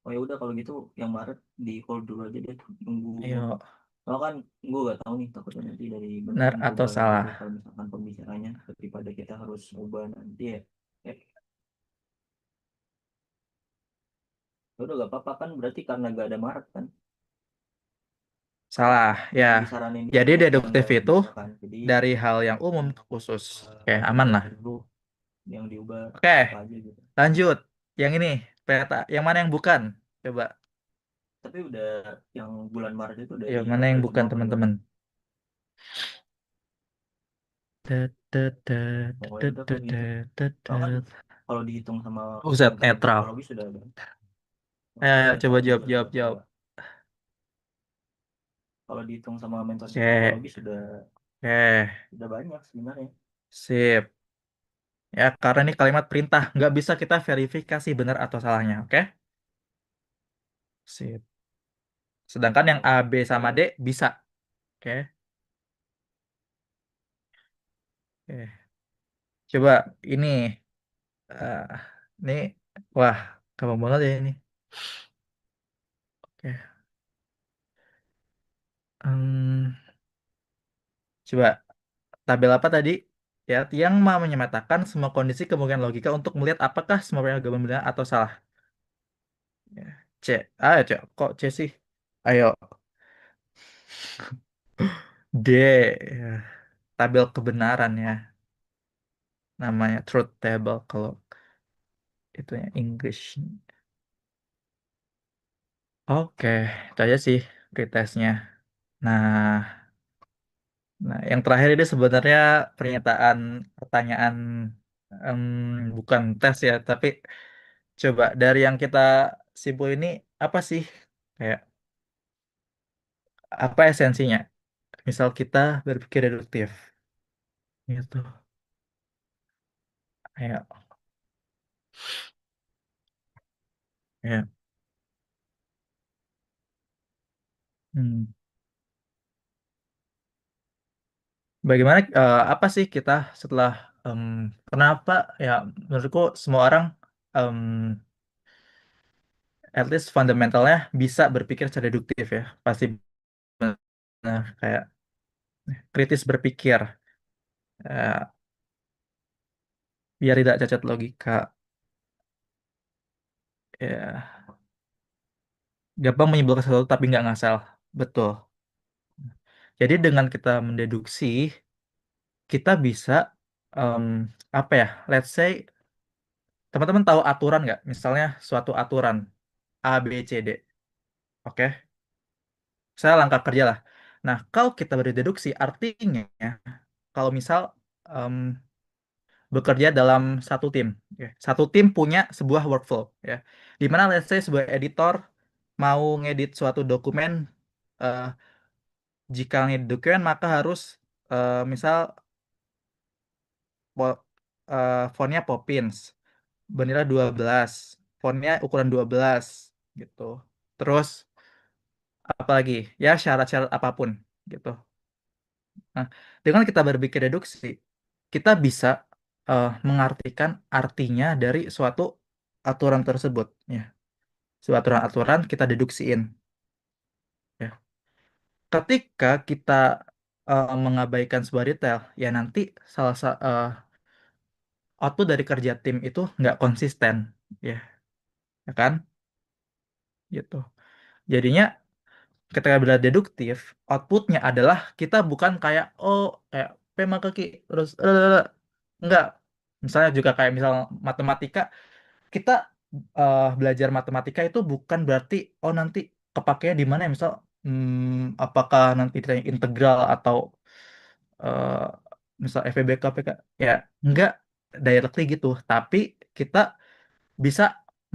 Oh ya udah kalau gitu yang Maret di hold dulu aja deh, nunggu. Ayo, Kalau kan gue gak tahu nih, takutnya nanti dari benar belakang atau berubah salah? gitu kalau misalkan pembicaranya daripada kita harus ubah nanti ya. Eh, ya udah gak apa-apa kan berarti karena gak ada Maret kan. Salah, ya. Yang disaranin Jadi itu yang deduktif gak itu bisa kan. Jadi dari hal yang umum ke khusus. Oke, aman lah. dulu yang diubah Oke, apa aja gitu. lanjut. Yang ini, peta. Yang mana yang bukan? Coba. Tapi udah yang bulan Maret itu udah Ya, di mana yang approach bukan, semua apa gimana? teman-teman? Tet, tet, tet, Oh ya tet, udah tet, kalau gitu. tet, tet, Kalau kan tet. kalau dihitung sama Buset, metode netral. psikologi sudah ada. Ayo, ayo, coba Netral jawab, juga jawab, tetap jawab. coba. Kalau dihitung sama metode Oke, psikologi sudah Oke, Udah banyak sebenarnya. sip. Ya, karena ini kalimat perintah, nggak bisa kita verifikasi benar atau salahnya, oke? Sip. Sedangkan yang A, B, sama D bisa, oke? Oke. Coba ini, eh, ini, wah, gampang banget ya ini. Oke. Hmm, coba tabel apa tadi? Ya, yang mau menyatakan semua kondisi kemungkinan logika untuk melihat apakah semua pergabungan benar atau salah. Ya. C. C. Kok C sih? Ayo. D. Ya. Tabel kebenaran ya. Namanya truth table kalau itu ya English. Oke, itu aja sih pretestnya. Nah, yang terakhir ini sebenarnya pernyataan pertanyaan, em, bukan tes ya, tapi coba dari yang kita simpul ini apa sih kayak apa esensinya? Misal kita berpikir deduktif, gitu. Ayo, ya. Hmm. Bagaimana apa sih kita setelah em, kenapa ya menurutku semua orang em, at least fundamentalnya bisa berpikir secara deduktif ya pasti benar kayak kritis berpikir, eh, biar tidak cacat logika, ya gampang menyimpulkan sesuatu tapi nggak ngasal, betul. Jadi dengan kita mendeduksi kita bisa em, apa ya, let's say teman-teman tahu aturan nggak, misalnya suatu aturan A B C D, oke, saya langkah kerja lah. Nah, kalau kita berdeduksi artinya kalau misal em, bekerja dalam satu tim, ya. Satu tim punya sebuah workflow, ya. Di mana let's say sebuah editor mau ngedit suatu dokumen, eh, jika ngedit dokumen maka harus misal fontnya Poppins, bendera 12, fontnya ukuran 12 gitu. Terus apalagi ya syarat-syarat apapun gitu. Nah, dengan kita berpikir reduksi, kita bisa mengartikan artinya dari suatu aturan tersebut. Ya, suatu aturan-aturan kita deduksiin. Ya, ketika kita mengabaikan sebuah detail, ya nanti salah satu output dari kerja tim itu nggak konsisten, ya, ya kan? Gitu. Jadinya ketika bela deduktif, outputnya adalah kita bukan kayak oh kayak P maka Q terus enggak. Misalnya juga kayak misal matematika, kita belajar matematika itu bukan berarti oh nanti kepakainya di mana ya, misal apakah nanti ditanya integral atau eh, misal FEB KPK, ya enggak directly gitu, tapi kita bisa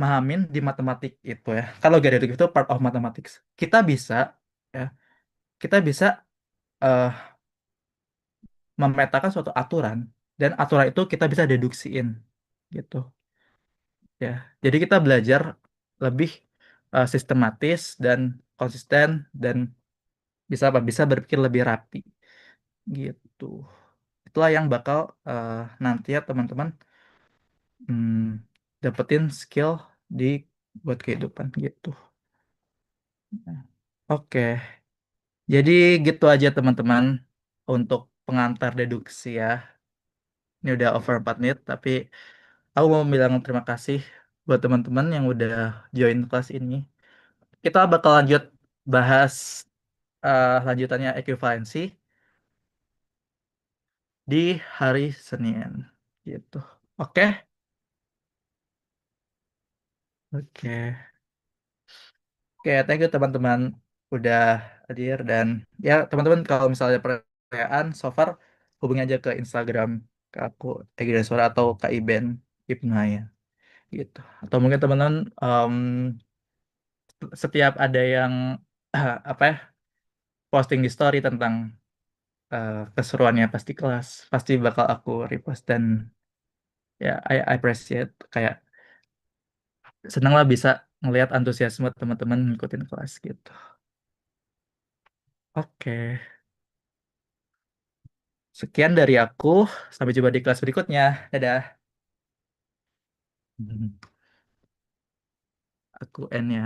mahamin di matematik itu ya. Kalau gak itu part of mathematics. Kita bisa ya, kita bisa eh, memetakan suatu aturan dan aturan itu kita bisa deduksiin gitu ya. Jadi kita belajar lebih sistematis dan konsisten dan bisa apa? Bisa berpikir lebih rapi gitu. Itulah yang bakal nanti ya teman-teman hmm, dapetin skill di buat kehidupan gitu. Nah, oke, jadi gitu aja teman-teman untuk pengantar deduksi ya. Ini udah over 4 menit, tapi aku mau bilang terima kasih buat teman-teman yang udah join kelas ini. Kita bakal lanjut bahas lanjutannya ekuivalensi di hari Senin. Gitu. Oke? Oke. Oke, thank you teman-teman udah hadir dan ya teman-teman kalau misalnya ada pertanyaan so far hubungi aja ke Instagram ke aku Egy Suara atau Kak Iben Ibnaya gitu. Atau mungkin teman-teman setiap ada yang apa ya posting di story tentang keseruannya pasti kelas. Pasti bakal aku repost dan ya I appreciate kayak seneng lah bisa ngelihat antusiasme teman-teman ngikutin kelas gitu. Oke, sekian dari aku. Sampai jumpa di kelas berikutnya. Dadah. Aku N ya.